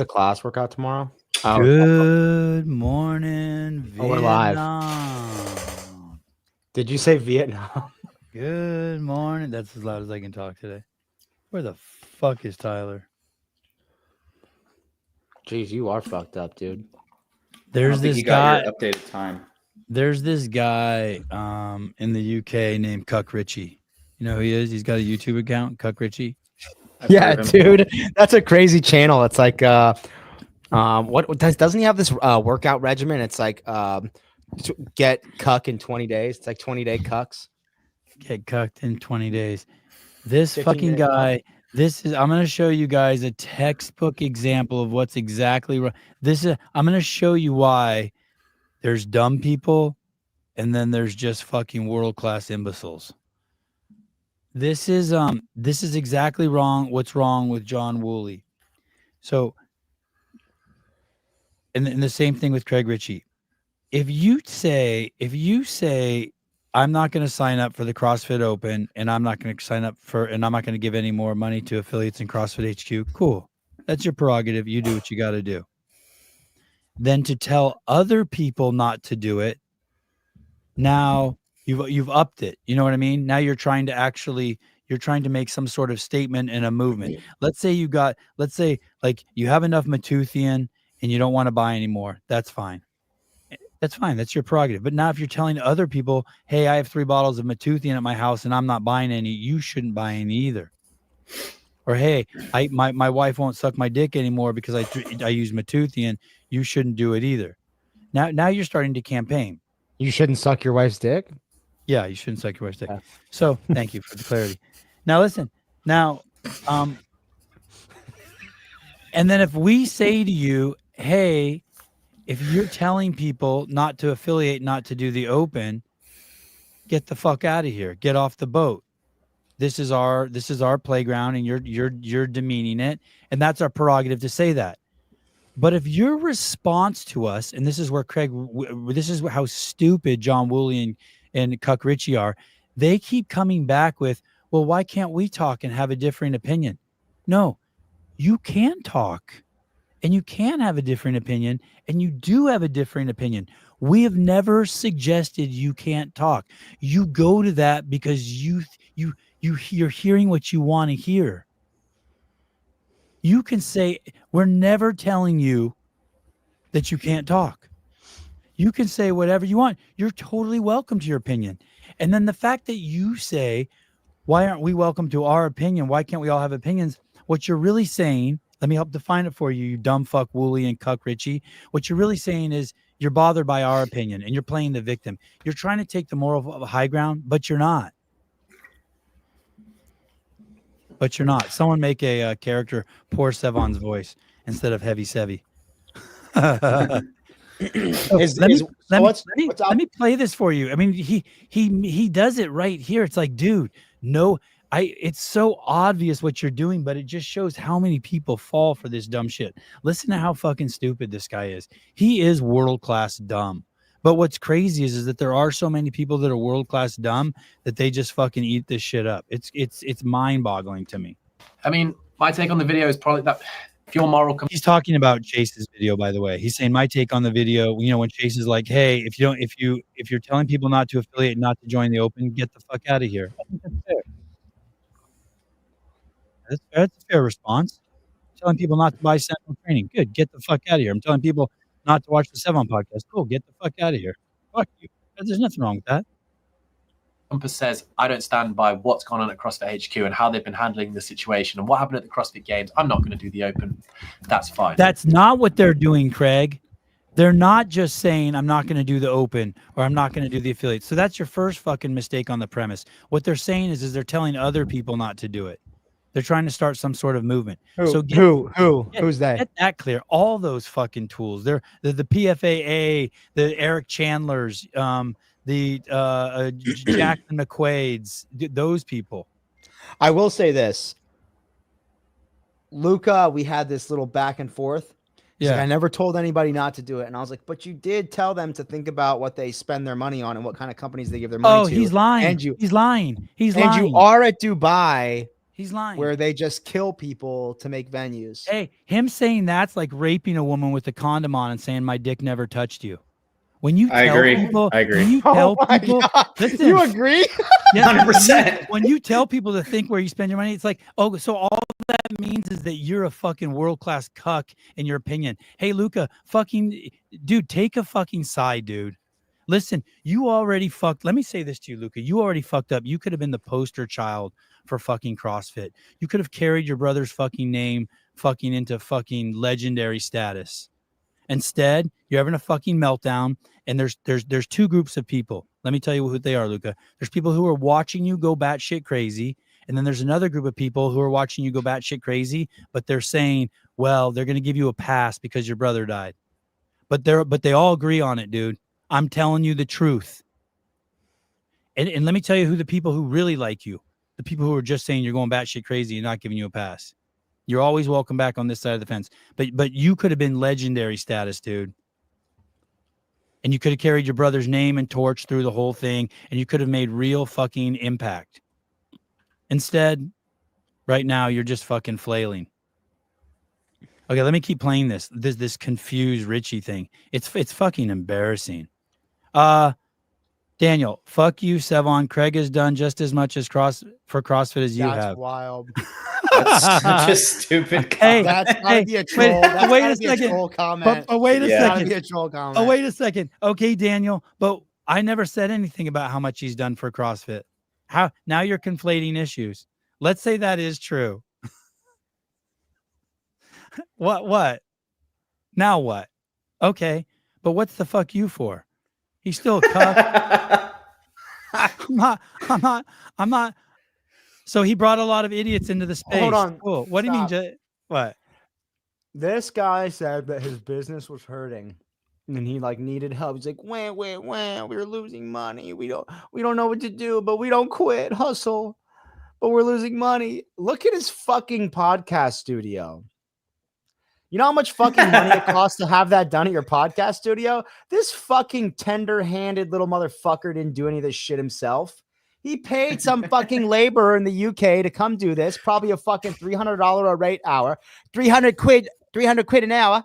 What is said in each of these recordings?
the class workout tomorrow? Good morning, Vietnam. We're live. Did you say Vietnam? Good morning. That's as loud as I can talk today. Where the fuck is Tyler? Jeez, you are fucked up, dude. There's this you guy. got your updated time. There's this guy in the UK named Cuck Richie. You know who he is? He's got a YouTube account, Cuck Richie. Yeah, dude. That's a crazy channel. It's like doesn't he have this workout regimen? It's like get cuck in 20 days. It's like 20-day cucks. Get cucked in 20 days. This 15 fucking minute guy, I'm going to show you guys a textbook example of what's exactly right. I'm going to show you why there's dumb people and then there's just fucking world-class imbeciles. This is exactly wrong. What's wrong with John Woolley? So, and the same thing with Craig Ritchie. If you say I'm not going to sign up for the CrossFit Open and I'm not going to give any more money to affiliates in CrossFit HQ, cool. That's your prerogative. You do what you got to do. Then to tell other people not to do it, now you've upped it. You know what I mean? Now you're trying to make some sort of statement and a movement. Let's say like you have enough Matuthian and you don't want to buy anymore. That's fine. That's fine. That's your prerogative. But now if you're telling other people, hey, I have 3 bottles of Matuthian at my house and I'm not buying any, you shouldn't buy any either. Or, hey, my wife won't suck my dick anymore because I use Matuthian. You shouldn't do it either. Now you're starting to campaign. You shouldn't suck your wife's dick? Yeah, you shouldn't suck your wife's dick. So thank you for the clarity. Now listen. Now, and then if we say to you, hey, if you're telling people not to affiliate, not to do the open, get the fuck out of here. Get off the boat. This is our playground, and you're demeaning it, and that's our prerogative to say that. But if your response to us, and this is where this is how stupid John Woolley and Cuck Ritchie are, they keep coming back with, well, why can't we talk and have a differing opinion? No, you can talk. And you can have a different opinion, and you do have a different opinion. We have never suggested you can't talk. You go to that because you're hearing what you want to hear. You can say, we're never telling you that you can't talk. You can say whatever you want. You're totally welcome to your opinion. And then the fact that you say, why aren't we welcome to our opinion? Why can't we all have opinions? What you're really saying, let me help define it for you, you dumb fuck Woolley and Cuck Ritchie. What you're really saying is you're bothered by our opinion and you're playing the victim. You're trying to take the moral of a high ground, but you're not. Someone make a character Poor Sevon's voice instead of Heavy Sevy. Let me play this for you. I mean, he does it right here. It's like, dude, no. It's so obvious what you're doing, but it just shows how many people fall for this dumb shit. Listen to how fucking stupid this guy is. He is world-class dumb. But what's crazy is that there are so many people that are world-class dumb that they just fucking eat this shit up. It's mind-boggling to me. I mean, my take on the video is probably that if your moral... He's talking about Chase's video, by the way. He's saying my take on the video, you know, when Chase is like, hey, if you're telling people not to affiliate, not to join the open, get the fuck out of here. I think that's fair. That's a fair response. I'm telling people not to buy Sentinel training. Good. Get the fuck out of here. I'm telling people not to watch the Sevon podcast. Cool. Get the fuck out of here. Fuck you. There's nothing wrong with that. Compass says, I don't stand by what's gone on at CrossFit HQ and how they've been handling the situation and what happened at the CrossFit Games. I'm not going to do the open. That's fine. That's not what they're doing, Craig. They're not just saying, I'm not going to do the open or I'm not going to do the affiliate. So that's your first fucking mistake on the premise. What they're saying is they're telling other people not to do it. They're trying to start some sort of movement. Who's that? Get that clear. All those fucking tools. They're the PFAA, the Eric Chandlers, the Jackson McQuaid's, those people. I will say this. Luca, we had this little back and forth. Yeah. Like, I never told anybody not to do it. And I was like, but you did tell them to think about what they spend their money on and what kind of companies they give their money to. Oh, he's lying. He's lying. You are at Dubai He's lying. where they just kill people to make venues. Hey, him saying that's like raping a woman with a condom on and saying my dick never touched you. When you I tell agree. people, I agree. when you Oh tell my people, God. listen, You agree? yeah, 100%. when you tell people to think where you spend your money, it's like, oh, so all that means is that you're a fucking world-class cuck in your opinion. Hey, Luca, fucking dude, take a fucking side, dude. Listen, you already fucked. Let me say this to you, Luca. You already fucked up. You could have been the poster child for fucking CrossFit. You could have carried your brother's fucking name fucking into fucking legendary status. Instead, you're having a fucking meltdown, and there's two groups of people. Let me tell you who they are, Luca. There's people who are watching you go batshit crazy, and then there's another group of people who are watching you go batshit crazy, but they're saying, well, they're going to give you a pass because your brother died. But they all agree on it, dude. I'm telling you the truth. And let me tell you who the people who really like you, the people who are just saying you're going batshit crazy and not giving you a pass. You're always welcome back on this side of the fence. But you could have been legendary status, dude. And you could have carried your brother's name and torch through the whole thing, and you could have made real fucking impact. Instead, right now, you're just fucking flailing. Okay, let me keep playing this confused Richie thing. It's fucking embarrassing. Daniel, fuck you, Sevon. Craig has done just as much for CrossFit as you That's have. wild. That's such a stupid Hey, comment. That's gotta be a troll. That's wait gotta a be second. a troll comment. But wait a Yeah. Gotta second. be a troll comment. Oh, wait a second. Okay, Daniel, but I never said anything about how much he's done for CrossFit. How now you're conflating issues. Let's say that is true. What? Now what? Okay, but what's the fuck you for? He's still a cuck. I'm not. So he brought a lot of idiots into the space. Hold on. Cool. What do you mean? What? This guy said that his business was hurting and he like needed help. He's like, wah, we're losing money. We don't know what to do, but we don't quit. Hustle. But we're losing money. Look at his fucking podcast studio. You know how much fucking money it costs to have that done at your podcast studio? This fucking tender-handed little motherfucker didn't do any of this shit himself. He paid some fucking laborer in the UK to come do this, probably a fucking $300 a rate hour, 300 quid an hour.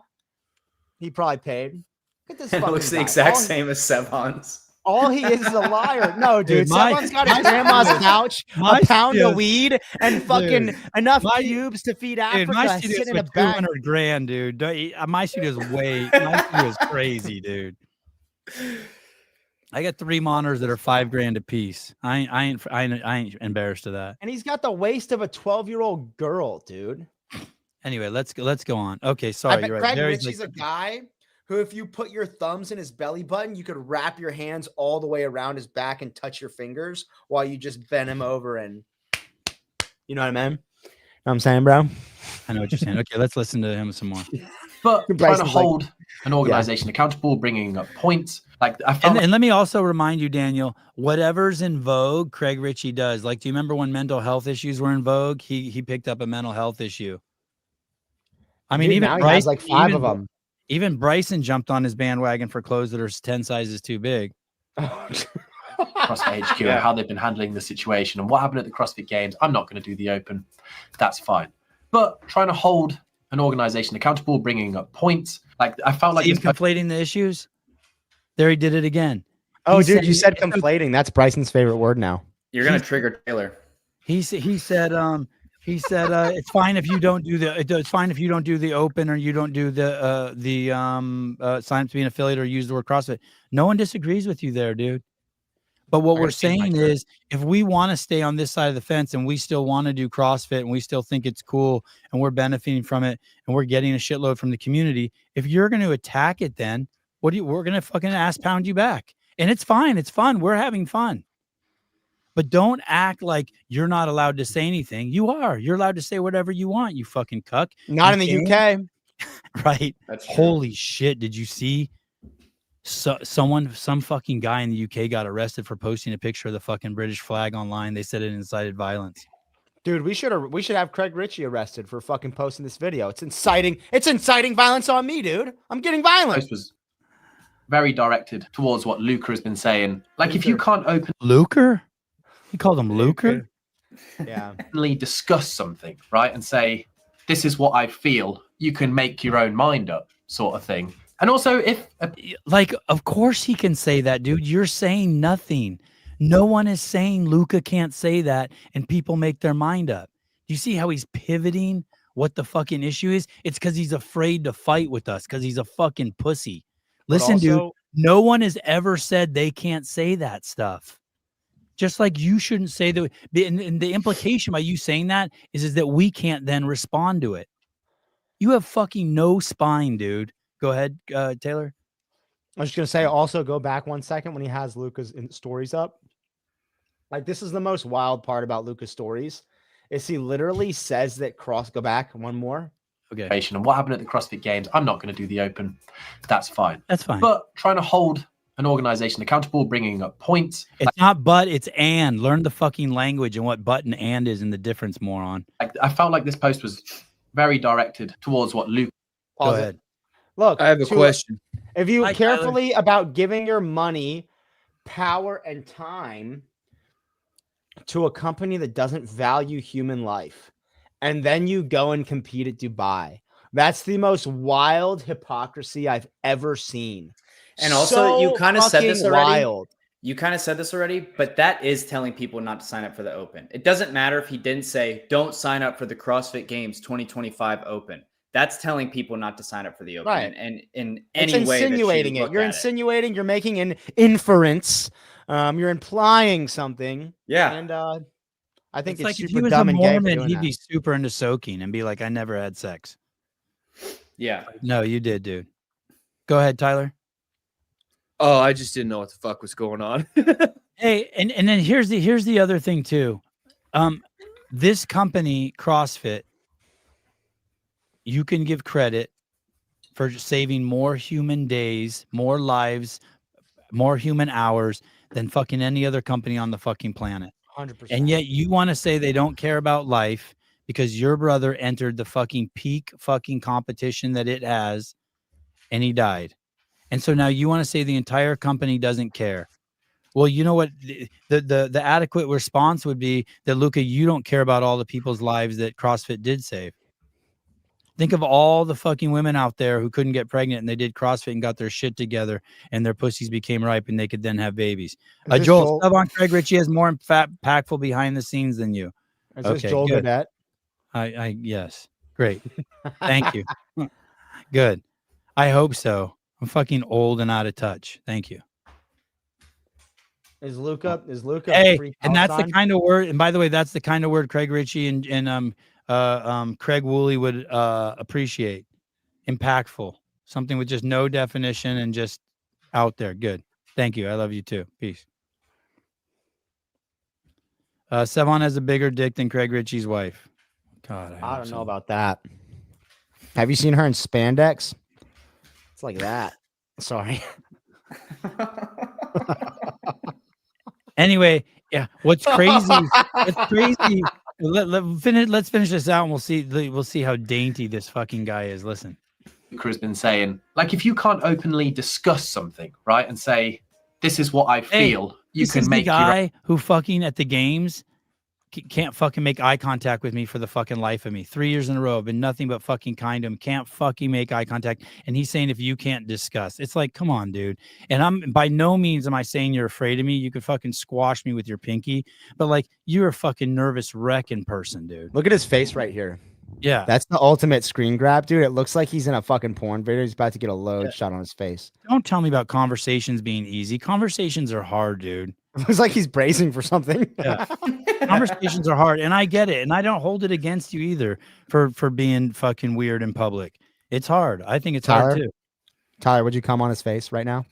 He probably paid. Look at this It fucking looks the guy. exact same as Sevon's. All he is a liar. No, dude. Dude, Someone's got his grandma's couch, a pound of weed, and fucking enough cubes to feed Dude, my Africa studio's sitting in a for bag. 200 grand, dude. My studio's my studio's crazy, dude. I got 3 monitors that are $5 grand a piece. I ain't embarrassed of that. And he's got the waist of a 12-year-old girl, dude. Anyway, let's go on. Okay, I sorry, bet you're right. Craig Gary's Ritchie's like, a guy who, if you put your thumbs in his belly button, you could wrap your hands all the way around his back and touch your fingers while you just bend him over and, you know what I mean? Know what I'm saying, bro? I know what you're saying. Okay, let's listen to him some more. But trying to Bryson's like- hold an organization accountable, bringing up points. Like I found And let me also remind you, Daniel, whatever's in vogue, Craig Ritchie does. Like, do you remember when mental health issues were in vogue? He picked up a mental health issue. I mean, Dude, even now he Bryce, has like 5 of them. Even Bryson jumped on his bandwagon for clothes that are 10 sizes too big. CrossFit HQ and how they've been handling the situation and what happened at the CrossFit Games. I'm not going to do the open. That's fine. But trying to hold an organization accountable, bringing up points. Like I felt like He's conflating the issues. There he did it again. Oh, He dude, said- you said conflating. That's Bryson's favorite word now. You're gonna trigger Taylor. He said it's fine if you don't do the open or you don't do the sign up to be an affiliate or use the word CrossFit. No one disagrees with you there, dude. But what we're saying is, if we want to stay on this side of the fence and we still want to do CrossFit and we still think it's cool and we're benefiting from it and we're getting a shitload from the community, if you're going to attack it, then we're going to fucking ass pound you back. And it's fine. It's fun. We're having fun. But don't act like you're not allowed to say anything. You are. You're allowed to say whatever you want, you fucking cuck. Not in the UK. Right. That's true. Holy shit. Did you see some fucking guy in the UK got arrested for posting a picture of the fucking British flag online? They said it incited violence. Dude, we should have Craig Ritchie arrested for fucking posting this video. It's inciting violence on me, dude. I'm getting violent. post was very directed towards what Luca has been saying. Like if you can't open Luker? He called him Luker? Yeah. Openly discuss something, right, and say, this is what I feel, you can make your own mind up, sort of thing. And also, if Like, of course he can say that, dude. You're saying nothing. No one is saying Luca can't say that, and people make their mind up. Do you see how he's pivoting what the fucking issue is? It's because he's afraid to fight with us because he's a fucking pussy. But Listen, dude, also- no one has ever said they can't say that stuff. Just like you shouldn't say that. And the implication by you saying that is that we can't then respond to it. You have fucking no spine, dude. Go ahead, Taylor. I was just gonna say, also go back 1 second when he has Luca's stories up. Like, this is the most wild part about Luca's stories, is he literally says that go back one more. Okay, and what happened at the CrossFit Games, I'm not going to do the open. That's fine. that's fine. But trying to hold an organization accountable, bringing up points. It's not but, it's and. Learn the fucking language and what but and and is and the difference, moron. I felt like this post was very directed towards what Luke. Go Pause it. ahead. Look, I have a question. If you Hi, carefully about giving your money, power, and time to a company that doesn't value human life, and then you go and compete at Dubai, that's the most wild hypocrisy I've ever seen. And also, you kind of said this fucking already. wild. You kind of said this already, but that is telling people not to sign up for the Open. It doesn't matter if he didn't say, don't sign up for the CrossFit Games 2025 Open. That's telling people not to sign up for the Open. Right. And in It's any way, insinuating that it. you You're look at insinuating. You're making an inference. You're implying something. Yeah. And I think It's it's, like if he super was a dumb and gay for Mormon, doing he'd that. be super into soaking and be like, I never had sex. Yeah. No, you did, dude. Go ahead, Tyler. Oh, I just didn't know what the fuck was going on. Hey, and then here's the other thing too. This company, CrossFit, you can give credit for saving more human days, more lives, more human hours than fucking any other company on the fucking planet. 100%. And yet you want to say they don't care about life because your brother entered the fucking peak fucking competition that it has and he died. And so now you want to say the entire company doesn't care. Well, you know what? The adequate response would be that, Luca, you don't care about all the people's lives that CrossFit did save. Think of all the fucking women out there who couldn't get pregnant and they did CrossFit and got their shit together and their pussies became ripe and they could then have babies. Is this Joel, sub on Craig Ritchie has more impactful behind the scenes than you. Is this Okay, Joel good. Godet? Yes. Great. Thank you. Good. I hope so. I'm fucking old and out of touch. Thank you. Is Luca? Hey, free and that's the Palestine? kind of word. And by the way, that's the kind of word Craig Ritchie and Craig Woolley would appreciate. Impactful, something with just no definition and just out there. Good. Thank you. I love you too. Peace. Sevon has a bigger dick than Craig Ritchie's wife. God, I don't know about that. Have you seen her in spandex? It's like that. Sorry. Anyway, yeah. What's crazy? What's crazy? Let's finish this out, and we'll see how dainty this fucking guy is. Listen. Has been saying, like, if you can't openly discuss something, right, and say, this is what I feel, you This can is make the your guy who fucking at the games can't fucking make eye contact with me for the fucking life of me. 3 years in a row, I've been nothing but fucking kind to him. Can't fucking make eye contact. And he's saying, if you can't discuss, it's like, come on, dude. And I'm by no means am I saying you're afraid of me. You could fucking squash me with your pinky, but like, you're a fucking nervous wreck in person, dude. Look at his face right here. Yeah. That's the ultimate screen grab, dude. It looks like he's in a fucking porn video. He's about to get a load shot on his face. Don't tell me about conversations being easy. Conversations are hard, dude. It looks like he's bracing for something. Yeah. Conversations are hard, and I get it, and I don't hold it against you either for being fucking weird in public. It's hard. I think it's hard too. Tyler, would you come on his face right now?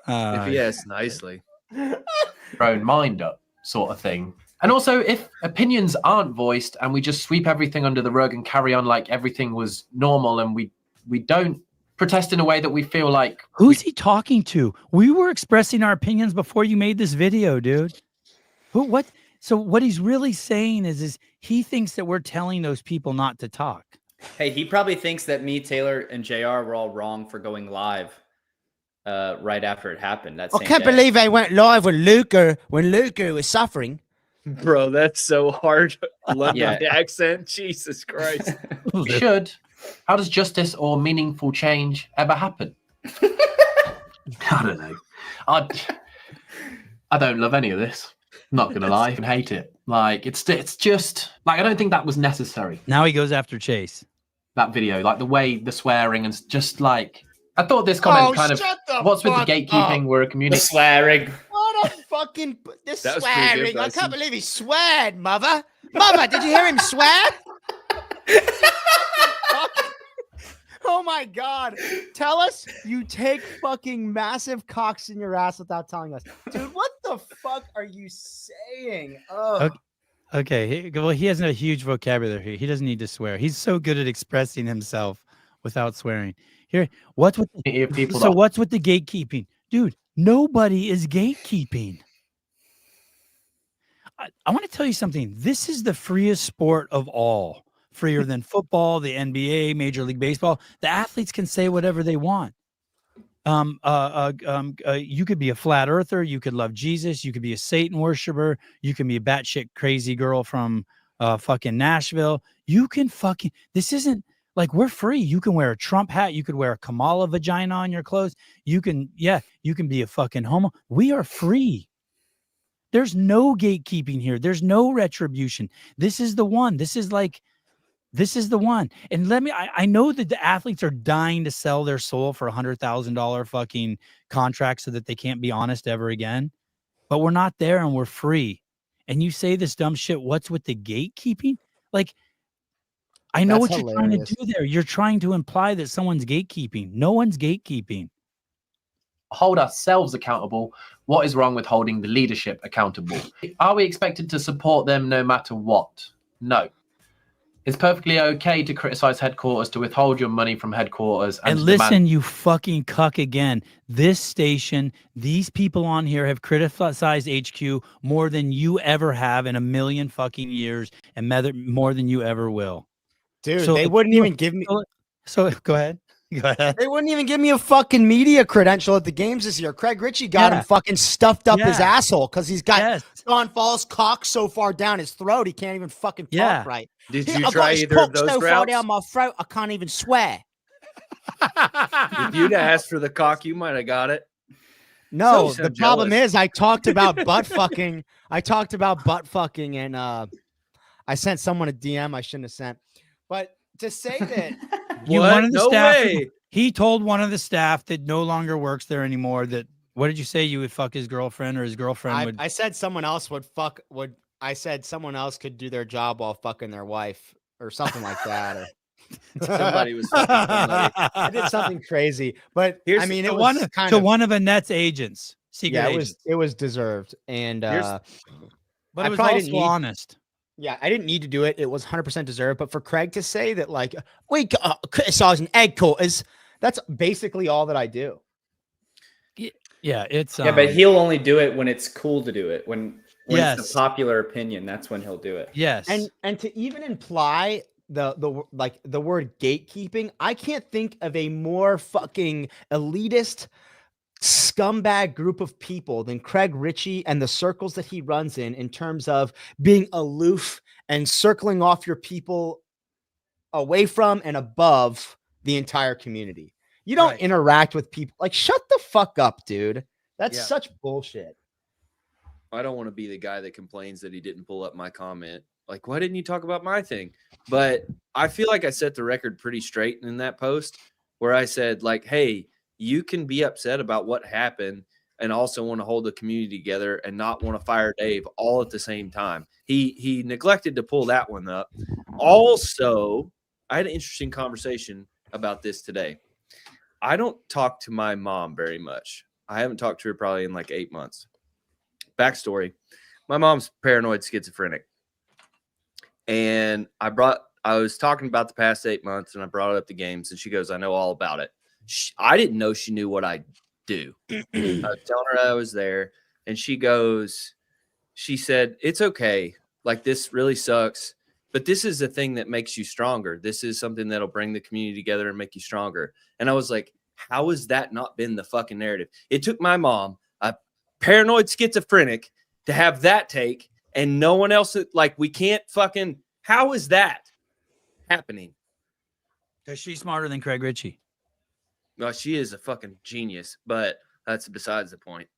If he asks nicely. your own mind up, sort of thing. And also, if opinions aren't voiced and we just sweep everything under the rug and carry on like everything was normal, and we don't protest in a way that we feel like Who's he talking to? We were expressing our opinions before you made this video, dude. What? So what he's really saying is he thinks that we're telling those people not to talk. Hey, he probably thinks that me, Taylor, and JR were all wrong for going live right after it happened. That I same can't day. believe they went live with Luca when Luca was suffering. Bro, that's so hard. London Yeah. accent. Jesus Christ. Should. How does justice or meaningful change ever happen? I don't know. I don't love any of this. Not gonna lie, I hate it. Like it's just like I don't think that was necessary. Now he goes after Chase. That video, like the swearing and just like I thought this comment kind of what's with the gatekeeping? We're a The community. swearing. What a fucking this That was pretty good, swearing! I Bryson. can't believe he sweared, mother. Mother, did you hear him swear? Oh my God! Tell us you take fucking massive cocks in your ass without telling us, dude. What the fuck are you saying? Oh, Okay. Well, he has a huge vocabulary. He doesn't need to swear. He's so good at expressing himself without swearing. Here, what's with People so what's with the gatekeeping, dude? Nobody is gatekeeping. I want to tell you something. This is the freest sport of all. Freer than football, the NBA, Major League Baseball. The athletes can say whatever they want. You could be a flat earther. You could love Jesus. You could be a Satan worshiper. You can be a batshit crazy girl from fucking Nashville. You can fucking. This isn't like we're free. You can wear a Trump hat. You could wear a Kamala vagina on your clothes. You can, you can be a fucking homo. We are free. There's no gatekeeping here. There's no retribution. This is the one. This is the one. And I know that the athletes are dying to sell their soul for $100,000 fucking contracts so that they can't be honest ever again. But we're not there and we're free. And you say this dumb shit. What's with the gatekeeping? Like, I know That's what you're trying to do there. You're trying to imply that someone's gatekeeping. No one's gatekeeping. hold ourselves accountable. What is wrong with holding the leadership accountable? Are we expected to support them no matter what? No. It's perfectly okay to criticize headquarters, to withhold your money from headquarters. And listen, you fucking cuck again. This station, these people on here have criticized HQ more than you ever have in a million fucking years, and more than you ever will. dude, So they if wouldn't you- even give me. So go ahead. Go ahead. They wouldn't even give me a fucking media credential at the games this year. Craig Ritchie got him fucking stuffed up his Yeah. asshole because he's got Yes. Don Fall's cock so far down his throat he can't even fucking talk Yeah. right. Did I you got try his either cock of those so far routes? down my throat I can't even swear. If you'd asked for the cock, you might have got it. No, you the sound problem jealous. is I talked about butt fucking. I talked about butt fucking, and I sent someone a DM I shouldn't have sent. But to say that You What? one of the No staff. way. He told one of the staff that no longer works there anymore that what did you say you would fuck his girlfriend or his girlfriend would I said someone else I said someone else could do their job while fucking their wife or something like that. Or Somebody was fucking somebody. I did something crazy, but Here's I mean, to it one was kind to of one of Annette's agents, secret yeah, agents. it was deserved, and Here's- But I it was probably also didn't need- honest. yeah, I didn't need to do it. It was 100% deserved. But for Craig to say that, like, we criticizing headquarters, that's basically all that I do. Yeah, it's Yeah, but he'll only do it when it's cool to do it. When it's Yes. the popular opinion, that's when he'll do it. yes. And to even imply the word gatekeeping, I can't think of a more fucking elitist scumbag group of people than Craig Ritchie and the circles that he runs in terms of being aloof and circling off your people away from and above the entire community. You don't Right. interact with people. Like, shut the fuck up, dude. That's Yeah. such bullshit. I don't want to be the guy that complains that he didn't pull up my comment. Like, why didn't you talk about my thing? But I feel like I set the record pretty straight in that post where I said, like, hey, you can be upset about what happened and also want to hold the community together and not want to fire Dave all at the same time. He neglected to pull that one up. Also, I had an interesting conversation about this today. I don't talk to my mom very much. I haven't talked to her probably in like 8 months. Backstory: my mom's paranoid schizophrenic, and I was talking about the past 8 months, and I brought it up the games, and she goes, "I know all about it." I didn't know she knew what I do. I was telling her I was there, and she said, "It's okay. Like, this really sucks, but this is the thing that makes you stronger. This is something that'll bring the community together and make you stronger." And I was like, How has that not been the fucking narrative? It took my mom, a paranoid schizophrenic, to have that take, and no one else. Like, we can't fucking. How is that happening? Because she's smarter than Craig Ritchie. Well, she is a fucking genius, but that's besides the point.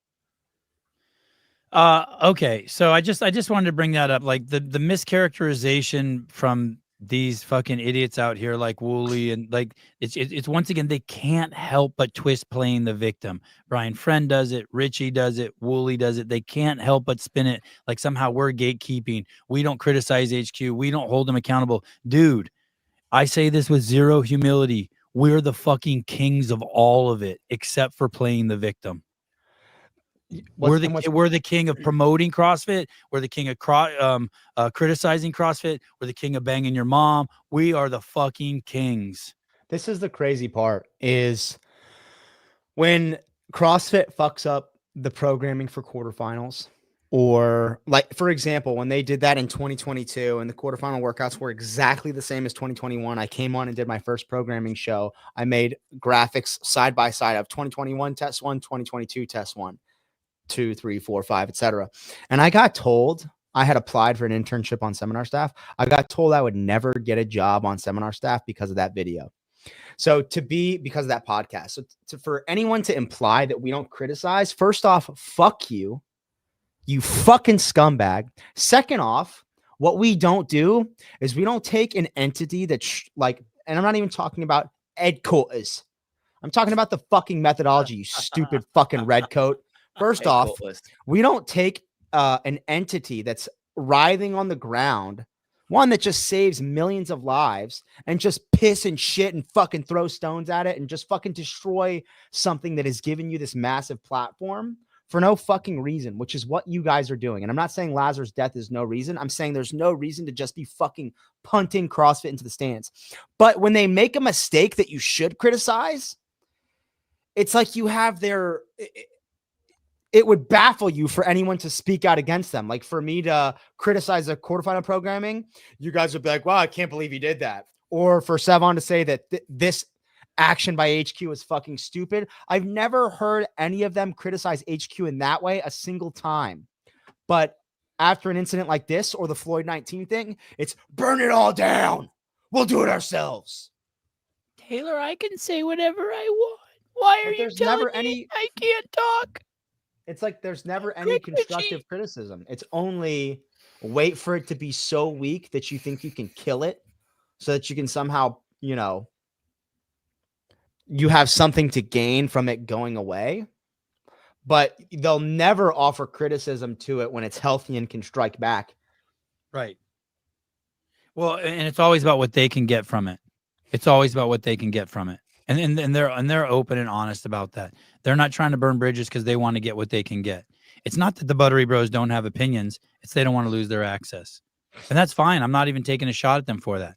Okay, so I just wanted to bring that up, like the mischaracterization from these fucking idiots out here like Wooly, and like it's once again, they can't help but twist playing the victim. Brian Friend does it, Richie does it, Wooly does it. They can't help but spin it like somehow we're gatekeeping. We don't criticize HQ. We don't hold them accountable. Dude, I say this with zero humility. We're the fucking kings of all of it, except for playing the victim. We're the king of promoting CrossFit. We're the king of criticizing CrossFit. We're the king of banging your mom. We are the fucking kings. This is the crazy part, is when CrossFit fucks up the programming for quarterfinals, or like, for example, when they did that in 2022 and the quarterfinal workouts were exactly the same as 2021, I came on and did my first programming show. I made graphics side by side of 2021 test 1, 2022 test 1. 2, 3, 4, 5, etc. And I got told, I had applied for an internship on seminar staff. I got told I would never get a job on seminar staff because of that video. So because of that podcast. So for anyone to imply that we don't criticize, first off, fuck you, you fucking scumbag. Second off, what we don't do is we don't take an entity that's like, and I'm not even talking about headquarters. I'm talking about the fucking methodology, you stupid fucking redcoat. First off, we don't take an entity that's writhing on the ground, one that just saves millions of lives, and just piss and shit and fucking throw stones at it and just fucking destroy something that has given you this massive platform for no fucking reason, which is what you guys are doing. And I'm not saying Lazarus' death is no reason. I'm saying there's no reason to just be fucking punting CrossFit into the stands. But when they make a mistake that you should criticize, it's like you have their... It would baffle you for anyone to speak out against them. Like for me to criticize the quarterfinal programming, you guys would be like, wow, I can't believe you did that. Or for Sevon to say that this action by HQ is fucking stupid. I've never heard any of them criticize HQ in that way a single time. But after an incident like this or the Floyd 19 thing, it's burn it all down. We'll do it ourselves. Taylor, I can say whatever I want. Why are you telling me I can't talk? It's like there's never any constructive criticism. It's only wait for it to be so weak that you think you can kill it so that you can somehow, you know, you have something to gain from it going away. But they'll never offer criticism to it when it's healthy and can strike back. Right. Well, and it's always about what they can get from it. It's always about what they can get from it. And they're open and honest about that. They're not trying to burn bridges because they want to get what they can get. It's not that the Buttery Bros don't have opinions. It's they don't want to lose their access. And that's fine. I'm not even taking a shot at them for that.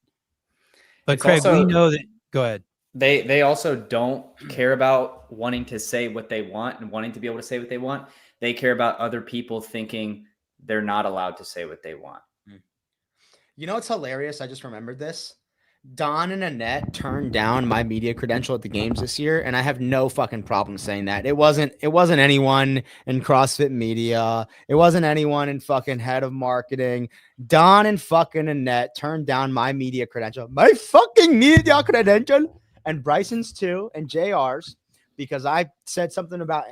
But It's Craig, also, we know that. Go ahead. They also don't care about wanting to say what they want and wanting to be able to say what they want. They care about other people thinking they're not allowed to say what they want. You know what's hilarious? I just remembered this. Don and Annette turned down my media credential at the games this year, and I have no fucking problem saying that. It wasn't anyone in CrossFit media. It wasn't anyone in fucking head of marketing. Don and fucking Annette turned down my media credential. My fucking media credential. And Bryson's too, and JR's, because I said something about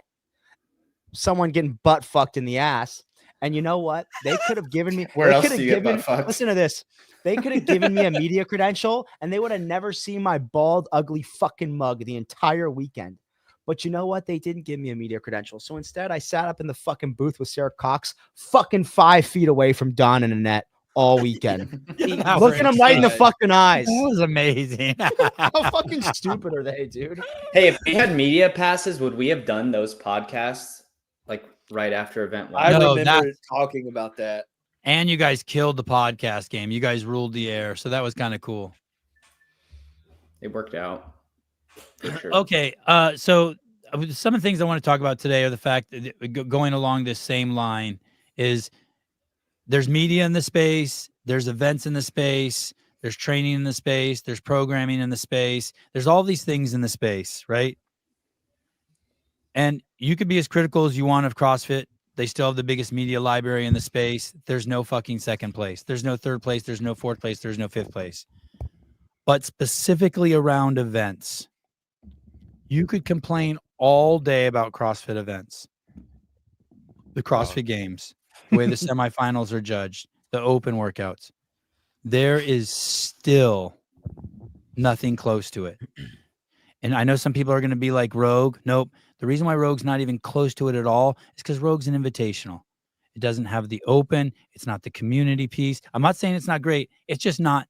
someone getting butt fucked in the ass. And you know what? They could have given me. Where else do you get butt fucked? Listen to this. They could have given me a media credential, and they would have never seen my bald, ugly fucking mug the entire weekend. But you know what? They didn't give me a media credential. So instead, I sat up in the fucking booth with Sarah Cox, fucking 5 feet away from Don and Annette all weekend. Looking them right in the fucking eyes. That was amazing. How fucking stupid are they, dude? Hey, if we had media passes, would we have done those podcasts like right after event one? I No, remember talking about that. And you guys killed the podcast game. You guys ruled the air. So that was kind of cool. It worked out. For sure. Okay. So some of the things I want to talk about today are the fact that going along this same line is there's media in the space, there's events in the space, there's training in the space, there's programming in the space, there's all these things in the space, right? And you could be as critical as you want of CrossFit. They still have the biggest media library in the space. There's no fucking second place. There's no third place. There's no fourth place. There's no fifth place. But specifically around events, you could complain all day about CrossFit events, the CrossFit Games, the way the semifinals are judged, the open workouts. There is still nothing close to it. And I know some people are going to be like Rogue. Nope. The reason why Rogue's not even close to it at all is because Rogue's an invitational. It doesn't have the open. It's not the community piece. I'm not saying it's not great. It's just not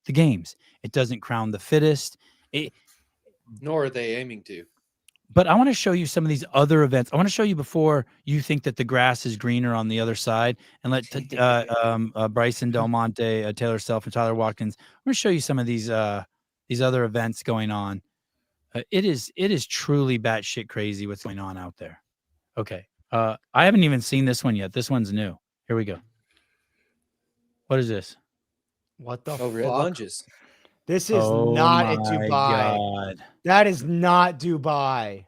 the games. It doesn't crown the fittest. Nor are they aiming to. But I want to show you some of these other events. I want to show you before you think that the grass is greener on the other side, and let Bryson Del Monte, Taylor Self, and Tyler Watkins. I'm going to show you some of these other events going on. It is truly batshit crazy what's going on out there. Okay, I haven't even seen this one yet. This one's new. Here we go. What is this? What the Overhead fuck? lunges. This is not at my Dubai. God. That is not Dubai.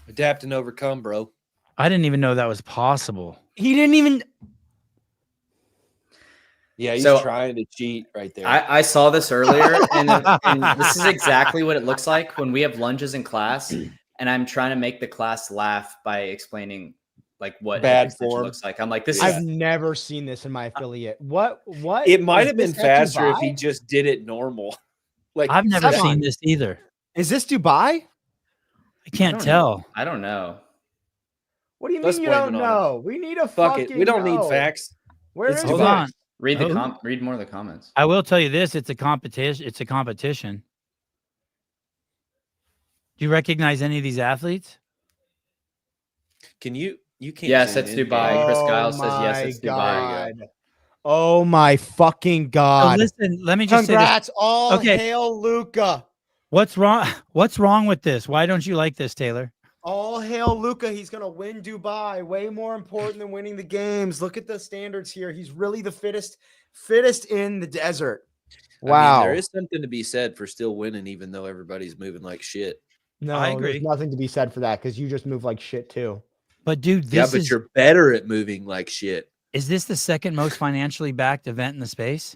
Adapt and overcome, bro. I didn't even know that was possible. He didn't even. Yeah, he's So- trying to cheat right there. I saw this earlier, and this is exactly what it looks like when we have lunges in class, and I'm trying to make the class laugh by explaining like what Bad hip extension form. looks like. I'm like, this I've is never seen this in my affiliate. What? it might is have been this at faster if Dubai? he just did it normal. Like I've never come seen on. this either. Is this Dubai? I can't don't tell. I don't know. What do you Let's mean you blame don't it on know? We need a fuck fucking it. We don't need know. facts. Where It's is Hold this? on. Read the Oh. read more of the comments. I will tell you this: it's a competition. It's a competition. Do you recognize any of these athletes? Can you can't Yes, zoom it's in, Dubai. can you? Chris Oh Giles says yes, my it's Dubai. God. Oh my fucking So God. listen, let me just say this. Congrats. All Okay. hail Luca. What's wrong? What's wrong with this? Why don't you like this, Taylor? All hail Luca. He's going to win Dubai. Way more important than winning the games. Look at the standards here. He's really the fittest in the desert. I Wow. mean, there is something to be said for still winning, even though everybody's moving like shit. No, I agree. there's nothing to be said for that because you just move like shit too. But dude, Yeah, this but is you're better at moving like shit. is this the second most financially backed event in the space?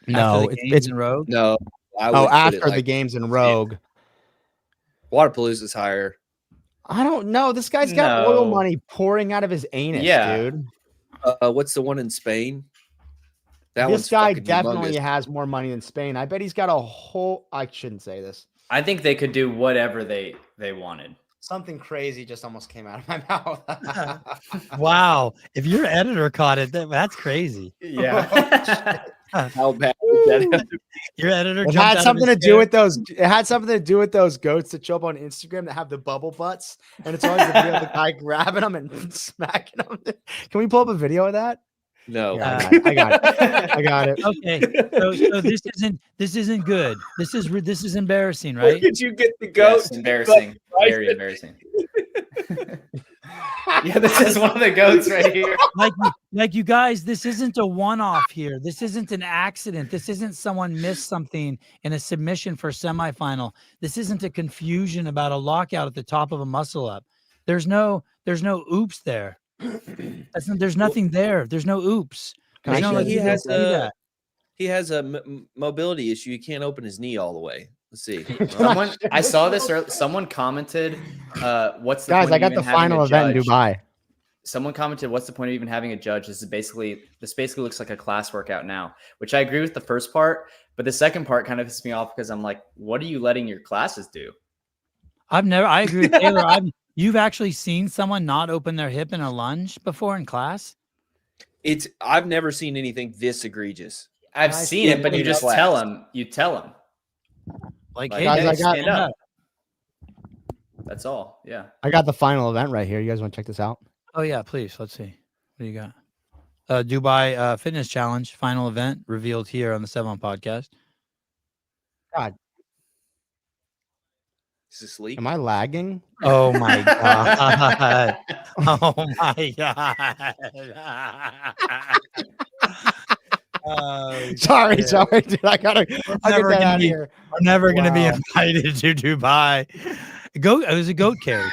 No, After the it's- Games and Rogue. No, I would Oh, put after it the like games in Rogue. Waterpalooza's higher. I don't know. This guy's got oil No. money pouring out of his anus, Yeah. dude. What's the one in Spain? That This one's guy fucking definitely humongous. has more money than Spain. I bet he's got a whole. I shouldn't say this. I think they could do whatever they wanted. Something crazy just almost came out of my mouth. Wow. If your editor caught it, that's crazy. Yeah. How bad would that have to be? Your editor It jumped out had of something his to do chair. with those. It had something to do with those goats that show up on Instagram that have the bubble butts, and it's always the video of the guy grabbing them and smacking them. Can we pull up a video of that? No. Yeah, I got it. I got it. Okay. So this isn't good. This is embarrassing, Where right? did you get the Yes, goats? embarrassing. But- Very embarrassing. Yeah, this is one of the goats right here. Like you guys, this isn't a one-off here. This isn't an accident. This isn't someone missed something in a submission for semifinal. This isn't a confusion about a lockout at the top of a muscle up. There's no oops there. There's nothing there. There's no oops. Can I There's no show like you you don't this? see that. He has a mobility issue. He can't open his knee all the way. Let's see. Someone I saw this earlier. Someone commented, "What's the Guys, point I of got even the having final a event in judge?" Dubai. Someone commented, "What's the point of even having a judge? This basically looks like a class workout now." Which I agree with the first part, but the second part kind of pisses me off because I'm like, "What are you letting your classes do?" I agree with Taylor. You've actually seen someone not open their hip in a lunge before in class? I've never seen anything this egregious. I've Nice seen it, but people you in just class. tell them. You tell them. Like, Like, hey, Guys, hey, I got- stand up. That's all. Yeah. I got the final event right here. You guys want to check this out? Oh yeah, please. Let's see. What do you got? Dubai Fitness Challenge final event revealed here on the 7 podcast. Is this leak? Am I lagging? Oh my god! Oh my god! Oh, Sorry, shit. sorry, dude. I gotta. I'll get never that gonna out of be- here. We're never going to be Wow. invited to Dubai. Goat. It was a goat carry,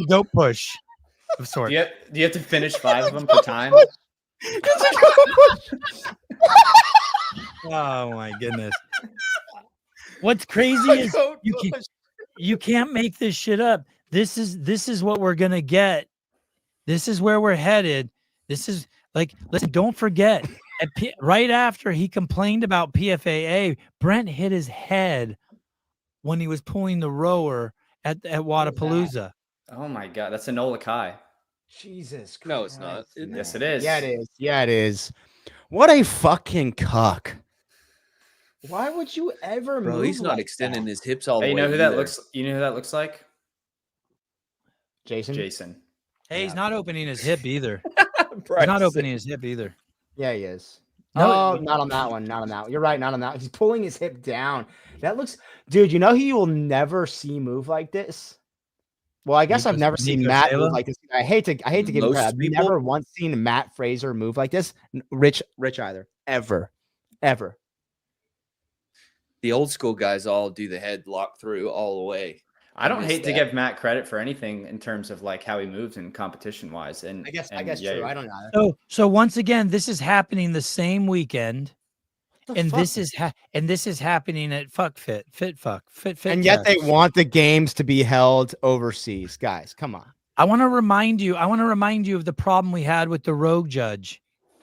a goat push of sorts. Do you have to finish 5 of them per time? Oh my goodness. What's crazy is you can't make this shit up. This is what we're gonna get. This is where we're headed. This is like, listen, don't forget. Right after he complained about PFAA, Brent hit his head when he was pulling the rower at Wadapalooza. Oh my god, that's Enola Kai. Jesus Christ. No, it's not. Yes, it is. Yeah, it is. Yeah, it is. What a fucking cuck. Why would you ever Bro, move he's not like extending that? his hips all the Hey, you way. know who that either. looks? You know who that looks like? Jason? Jason. Hey, he's Yeah. not opening his hip either. He's Bryson. not opening his hip either. Yeah, he is. No, No, not on that one. Not on that one. You're right. Not on that. He's pulling his hip down. That looks, dude. You know who you will never see move like this? Well, I guess I've never seen Nico Matt Taylor? move like this. I hate to give him Most credit. I've people? never once seen Matt Fraser move like this. Rich either. Ever. The old school guys all do the head lock through all the way. I don't missed hate to that. give Matt credit for anything in terms of like how he moves in competition wise. And I guess yeah, true. I don't know. So once again, this is happening the same weekend, and this is happening at FitFit. And yet they Fest. want the games to be held overseas, guys. Come on. I want to remind you of the problem we had with the rogue judge.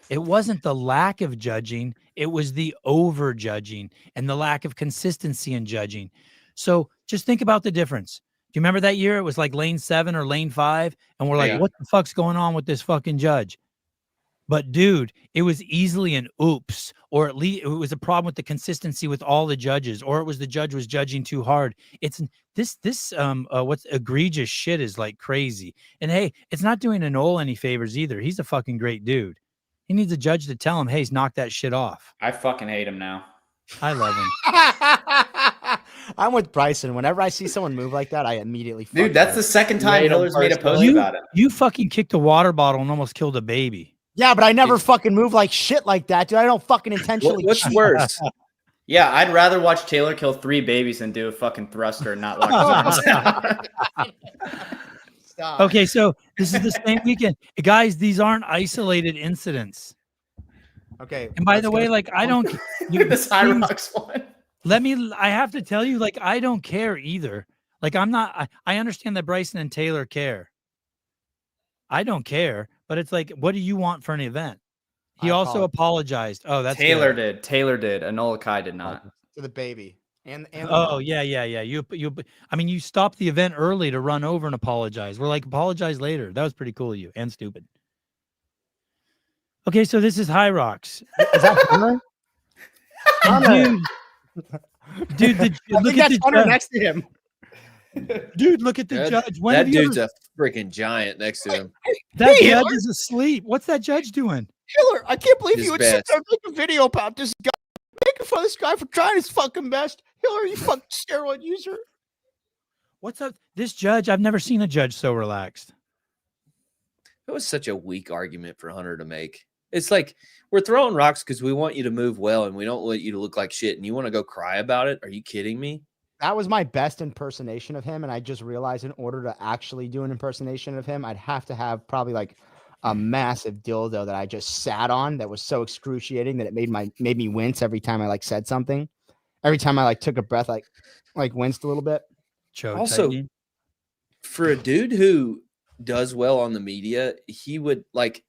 It wasn't the lack of judging, it was the over judging and the lack of consistency in judging. So just think about the difference. Do you remember that year? It was like lane 7 or lane 5, and we're like, Yeah. what the fuck's going on with this fucking judge? But dude, it was easily an oops, or at least it was a problem with the consistency with all the judges, or it was the judge was judging too hard. It's this what's egregious shit is like crazy. And hey, it's not doing Enola any favors either. He's a fucking great dude. He needs a judge to tell him, hey, he's knocked that shit off. I fucking hate him now. I love him. I'm with Bryson. Whenever I see someone move like that, I immediately Dude, that's the second time Made him Hiller's made a post personally. about it. You fucking kicked a water bottle and almost killed a baby. Yeah, but I never fucking move like shit like that, dude. I don't fucking intentionally. What's cheat. worse? Yeah, I'd rather watch Taylor kill 3 babies than do a fucking thruster and not watch Stop. Okay, so this is the same weekend. Guys, these aren't isolated incidents. Okay. And by let's the go way, to- like, I don't this High please, Rocks one. I have to tell you, like, I don't care either. Like, I understand that Bryson and Taylor care. I don't care, but it's like, what do you want for an event? He I also apologized. Oh, that's Taylor good. did. Taylor did. Enola Kai did not. to the baby and the Oh, mom. yeah. I mean, you stopped the event early to run over and apologize. We're like, apologize later. That was pretty cool of you and stupid. Okay, so this is High Rocks. Is that Hunter? And dude, I look think at that's the Hunter judge. next to him. Dude, look at the That- judge. When That have you dude's ever- a freaking giant next to him. that Hey, judge Hiller. is asleep. What's that judge doing? Hiller, I can't believe His you would sit best. there and make a video about this guy, making fun of this guy for trying his fucking best. Hiller, you fucking steroid user. What's up? This judge, I've never seen a judge so relaxed. It was such a weak argument for Hunter to make. It's like we're throwing rocks because we want you to move well and we don't want you to look like shit and you want to go cry about it. Are you kidding me? That was my best impersonation of him, and I just realized in order to actually do an impersonation of him, I'd have to have probably like a massive dildo that I just sat on that was so excruciating that it made me wince every time I like said something. Every time I like took a breath, like winced a little bit. Choke Also, tightening. For a dude who does well on the media, he would like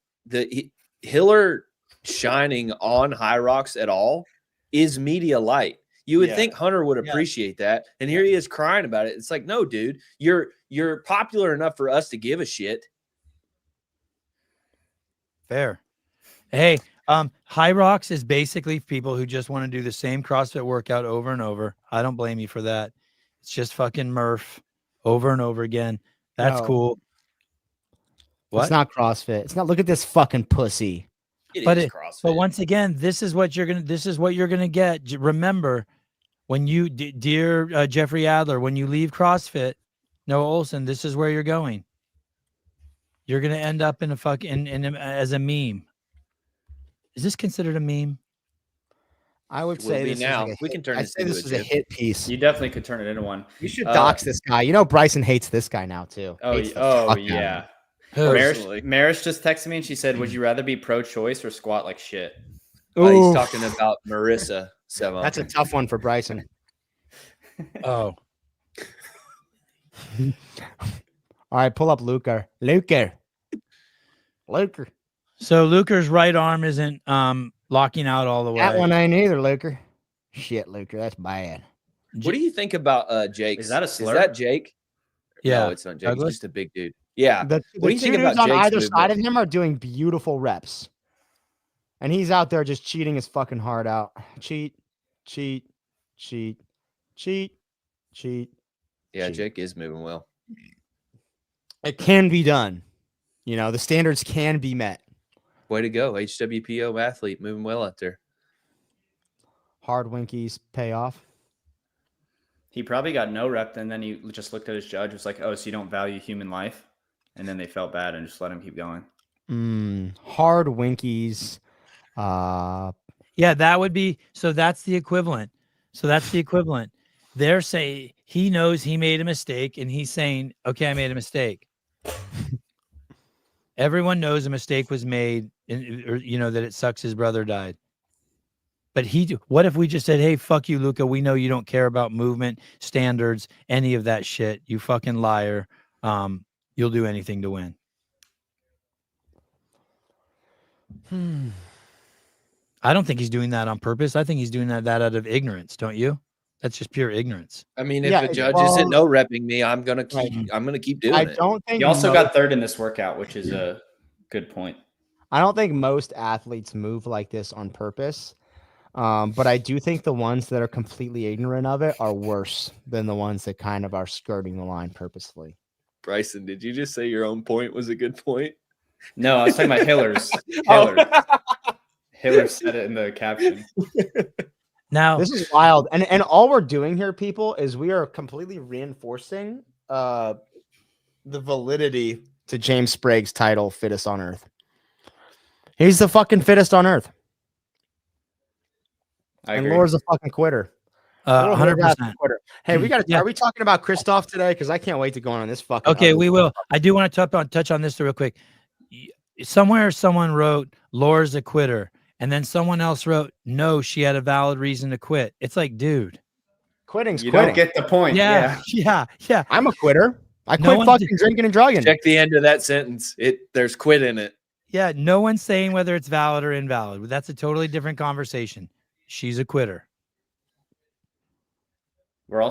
Hiller shining on High Rocks at all is media light. You would Yeah. think Hunter would appreciate that. And here he is crying about it. It's like, no, dude, you're popular enough for us to give a shit. Fair. Hey, High Rocks is basically people who just want to do the same CrossFit workout over and over. I don't blame you for that. It's just fucking Murph over and over again. That's No. cool. What? It's not CrossFit. It's not. Look at this fucking pussy. But CrossFit. But once again, this is what you're gonna get. Remember, when you, dear Jeffrey Adler, when you leave CrossFit, Noah Olson, this is where you're going. You're gonna end up in a fucking as a meme. Is this considered a meme? I would Will say be this now. is like We can turn I'd this say into this a is a gym. hit piece. You definitely could turn it into one. You should dox this guy. You know Bryson hates this guy now too. Hates the fuck out of him. yeah. Who? Personally. Maris just texted me and she said, "Would you rather be pro-choice or squat like shit?" He's Ooh, talking about Marissa Sevon. that's a tough one for Bryson. Oh, All right, pull up Luker. Luker. so Luker's right arm isn't locking out all the way. That one ain't either, Luker. Shit, Luker, that's bad. What do you think about Jake? Is that a slur? Is that Jake? Yeah, No, it's not Jake. Douglas? He's just a big dude. Yeah. The What do you two think dudes about on Jake's either movement? side of him are doing beautiful reps. And he's out there just cheating his fucking heart out. Cheat. Yeah, Cheat. Jake is moving well. It can be done. You know, the standards can be met. Way to go, HWPO athlete, moving well out there. Hard winkies pay off. He probably got no rep, and then he just looked at his judge, was like, "Oh, so you don't value human life?" And then they felt bad and just let him keep going. Hard winkies. Yeah, that would be so. That's the equivalent. They're saying he knows he made a mistake, and he's saying, "Okay, I made a mistake." Everyone knows a mistake was made, or that it sucks his brother died. But what if we just said, "Hey, fuck you, Luca. We know you don't care about movement standards, any of that shit. You fucking liar. You'll do anything to win." I don't think he's doing that on purpose. I think he's doing that out of ignorance. Don't you? That's just pure ignorance. I mean, if Yeah, a judge well- isn't no repping me, I'm gonna keep doing I it. don't think He also most- got third in this workout, which is a good point. I don't think most athletes move like this on purpose. But I do think the ones that are completely ignorant of it are worse than the ones that kind of are skirting the line purposefully. Bryson, did you just say your own point was a good point? No, I was talking about Hiller's. Oh. Hiller said it in the caption. Now, This is wild. And all we're doing here, people, is we are completely reinforcing the validity to James Sprague's title, Fittest on Earth. He's the fucking fittest on Earth. I And agree. Laura's a fucking quitter. Laura 100%. Horvath's a quitter. Hey, we got to. Yeah. Are we talking about Christoph today? Because I can't wait to go on this fucking. Okay, ugly we will. I do want to touch on this real quick. Somewhere someone wrote Laura's a quitter, and then someone else wrote, "No, she had a valid reason to quit." It's like, dude. Quitting's You quitting. don't get the point. Yeah. I'm a quitter. I No quit one fucking did- drinking and drugging. Check the end of that sentence. There's quit in it. Yeah. No one's saying whether it's valid or invalid. That's a totally different conversation. She's a quitter.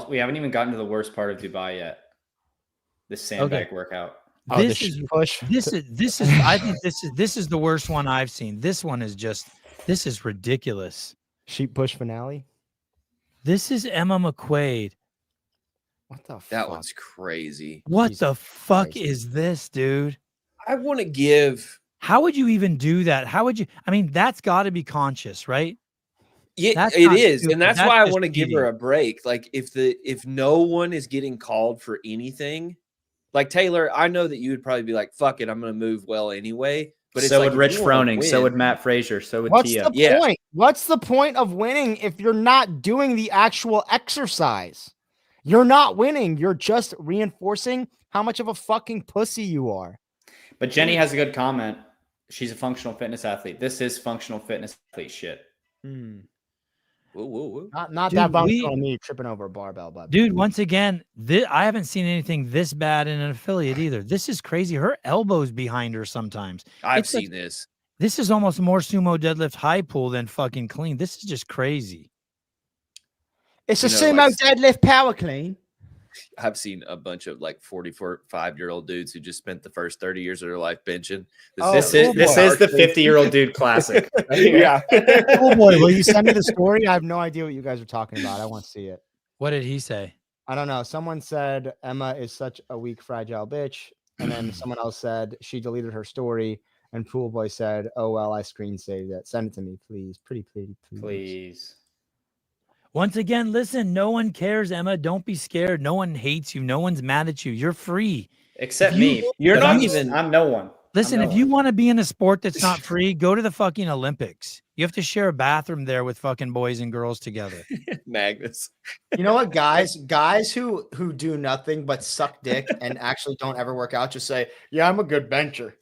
We haven't even gotten to the worst part of Dubai yet. This sandbag workout. Oh, the This is sheep push. this is I think this is the worst one I've seen. This one is this is ridiculous. Sheep push finale. This is Emma McQuaid. What the fuck? That one's crazy. What Jesus the fuck Christ. is this, dude? I want to give. How would you even do that? How would you? I mean, that's got to be conscious, right? Yeah, That's it not is, stupid. and that's That's why I just want to give her a break. Like if no one is getting called for anything, like Taylor, I know that you would probably be like, "Fuck it, I'm going to move well anyway." But So it's like, would Rich if you wanna Froning. So win- would Matt Frazier. So would What's Tia. the Yeah. point? What's the point of winning if you're not doing the actual exercise? You're not winning. You're just reinforcing how much of a fucking pussy you are. But Jenny has a good comment. She's a functional fitness athlete. This is functional fitness athlete shit. Whoa, whoa, whoa. Not Dude, that functional me tripping over a barbell, but Dude, once again, I haven't seen anything this bad in an affiliate either. This is crazy. Her elbow's behind her sometimes. I've It's like- seen this. This is almost more sumo deadlift high pull than fucking clean. This is just crazy. it's a You know, sumo like- deadlift power clean. I've seen a bunch of like 45-year-old dudes who just spent the first 30 years of their life benching. Oh, This cool is boy. the 50-year-old dude classic. Yeah. Oh boy, will you send me the story? I have no idea what you guys are talking about. I want to see it. What did he say? I don't know. Someone said Emma is such a weak, fragile bitch. And then someone else said she deleted her story. And Pool Boy said, "Oh, well, I screen saved it. Send it to me, please. Pretty, please. Please. Once again, listen, no one cares, Emma. Don't be scared. No one hates you. No one's mad at you. You're free. Except You- me. You're But not I'm- even- I'm no one. Listen, if not- you want to be in a sport that's not free, go to the fucking Olympics. You have to share a bathroom there with fucking boys and girls together. Magnus. You know what, guys who do nothing but suck dick and actually don't ever work out just say, "Yeah, I'm a good bencher.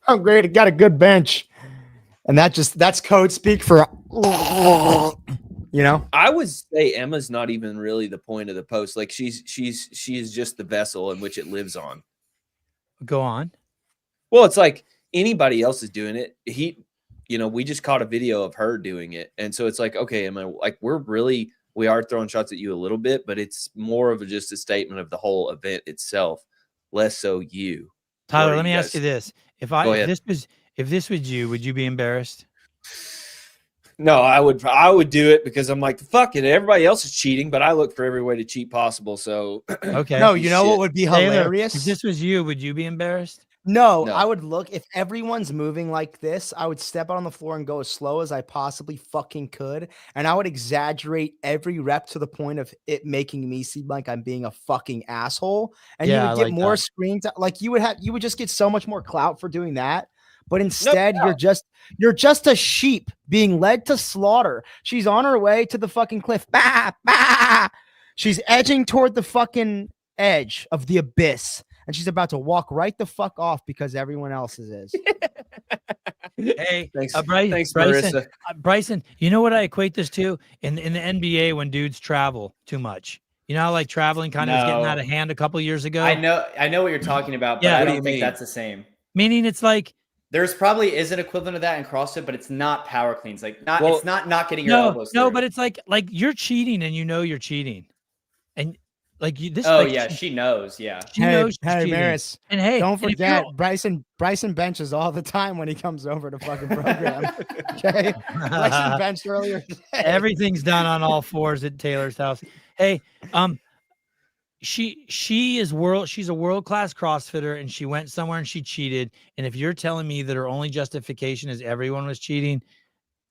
I'm great. I got a good bench," and that's code speak for, you know. I would say Emma's not even really the point of the post. Like she is just the vessel in which it lives on. Go on. Well, it's like anybody else is doing it. We just caught a video of her doing it, and so it's like, okay, Emma, like we are throwing shots at you a little bit, but it's more of just a statement of the whole event itself, less so you. Tyler, What let do me you ask guys- you this. If Go ahead. this was you, would you be embarrassed? No, I would do it because I'm like, fuck it. Everybody else is cheating, but I look for every way to cheat possible. So Okay. No, you know Shit. what would be Taylor, hilarious? if this was you, would you be embarrassed? No, No. I would look if everyone's moving like this, I would step out on the floor and go as slow as I possibly fucking could. And I would exaggerate every rep to the point of it making me seem like I'm being a fucking asshole. And Yeah, you I would get like more that. screen time. Like you would just get so much more clout for doing that. But instead, you're just a sheep being led to slaughter. She's on her way to the fucking cliff. Bah, bah. She's edging toward the fucking edge of the abyss. And she's about to walk right the fuck off because everyone else's is. Hey, thanks, Bryson, thanks, Bryson, Marissa. Bryson, you know what I equate this to? In the NBA when dudes travel too much. You know how like traveling kind of was getting No. out of hand a couple years ago? I know what you're talking about, but Yeah. I What do don't you think mean? that's the same. Meaning it's like There's probably is an equivalent of that in CrossFit, but it's not power cleans. Like Well, it's not getting your no, elbows. no, through. but it's like you're cheating and you know you're cheating. And like you this Oh like yeah, she knows. Yeah. she knows she's hey, cheating. Maris, And hey, don't and if forget you're- Bryson benches all the time when he comes over to fucking program. Okay, Bryson benched earlier today. everything's done on all fours at Taylor's house. Hey, she's a world-class CrossFitter and she went somewhere and she cheated. And if you're telling me that her only justification is everyone was cheating,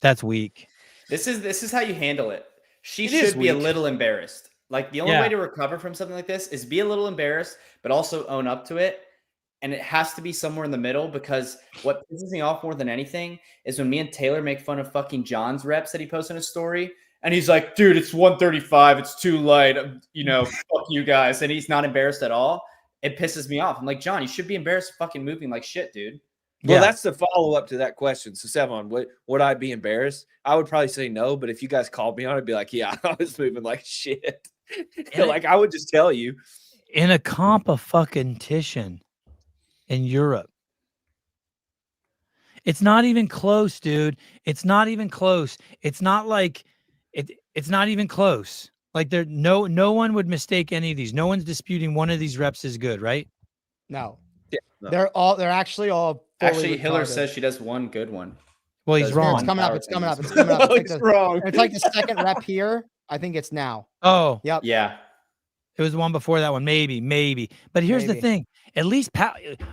that's weak. This is how you handle it. She It is should be a weak. little embarrassed. Like the only Yeah. way to recover from something like this is be a little embarrassed, but also own up to it. And it has to be somewhere in the middle because what pisses me off more than anything is when me and Taylor make fun of fucking John's reps that he posted in his story. And he's like, dude, it's 135. It's too light. Fuck you guys. And he's not embarrassed at all. It pisses me off. I'm like, John, you should be embarrassed fucking moving like shit, dude. Well, Yeah. that's the follow-up to that question. So, Sevon, would I be embarrassed? I would probably say no, but if you guys called me on it, I'd be like, yeah, I was moving like shit. Like, I would just tell you. In a competition in Europe. It's not even close, dude. It's not even close. It's not like it's not even close. Like no one would mistake any of these. No one's disputing one of these reps is good, right? No, Yeah, no. they're actually all fully Actually, Hiller retarded. says she does one good one. Well, he's Does Here, wrong. it's coming up. Power It's coming up. things. It's coming up. He's wrong. It's like the second rep here. I think it's now. Oh, Yep. Yeah. it was the one before that one, maybe. But here's the Maybe. thing: at least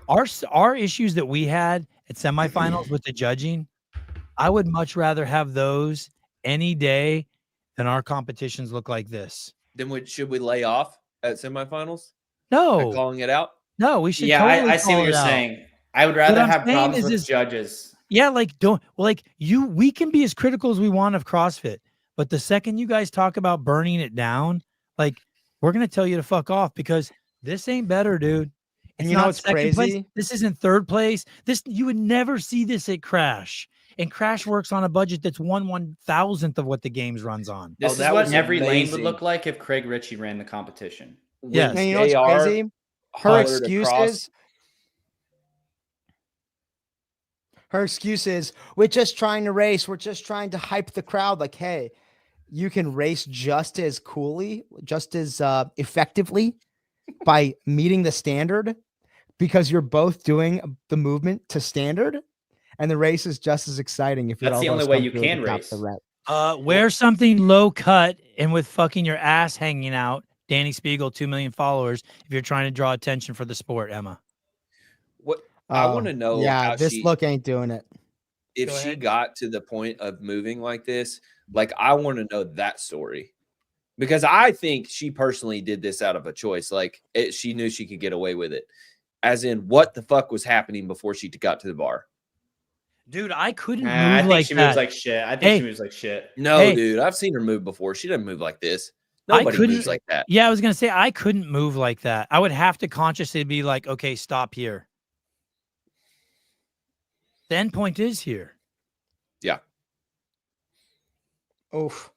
our issues that we had at semifinals with the judging, I would much rather have those any day than our competitions look like this. Then should we lay off at semifinals? No, Calling it out? no, we should. Yeah, totally I see call what it you're out. saying. I would rather I'm have saying problems is with this- judges. Yeah, like we can be as critical as we want of CrossFit, but the second you guys talk about burning it down, like we're gonna tell you to fuck off because this ain't better, dude. And It's you know not what's second place. crazy? This isn't third place. This you would never see this at Crash. And Crash works on a budget that's 1/1000th of what the games runs on. This Oh, is that what was every lane would amazing. look like if Craig Ritchie ran the competition. Yes. And you know what's crazy? Her excuse is we're just trying to race. We're just trying to hype the crowd. Like, hey, you can race just as coolly, just as effectively by meeting the standard because you're both doing the movement to standard. And the race is just as exciting if That's the only way you can race. Wear something low cut and with fucking your ass hanging out. Danny Spiegel, 2 million followers. If you're trying to draw attention for the sport, Emma. I want to know. Yeah, how this she, look ain't doing it. if Go she ahead. got to the point of moving like this. Like, I want to know that story because I think she personally did this out of a choice. Like, she knew she could get away with it. as in what the fuck was happening before she got to the bar. Dude, I couldn't Nah, I move think like she that. moves like shit. I think Hey. she moves like shit. No, Hey. dude, I've seen her move before. She doesn't move like this. I Nobody couldn't- moves like that. Yeah, I was gonna say I couldn't move like that. I would have to consciously be like, okay, stop here. The end point is here. Yeah. Oof.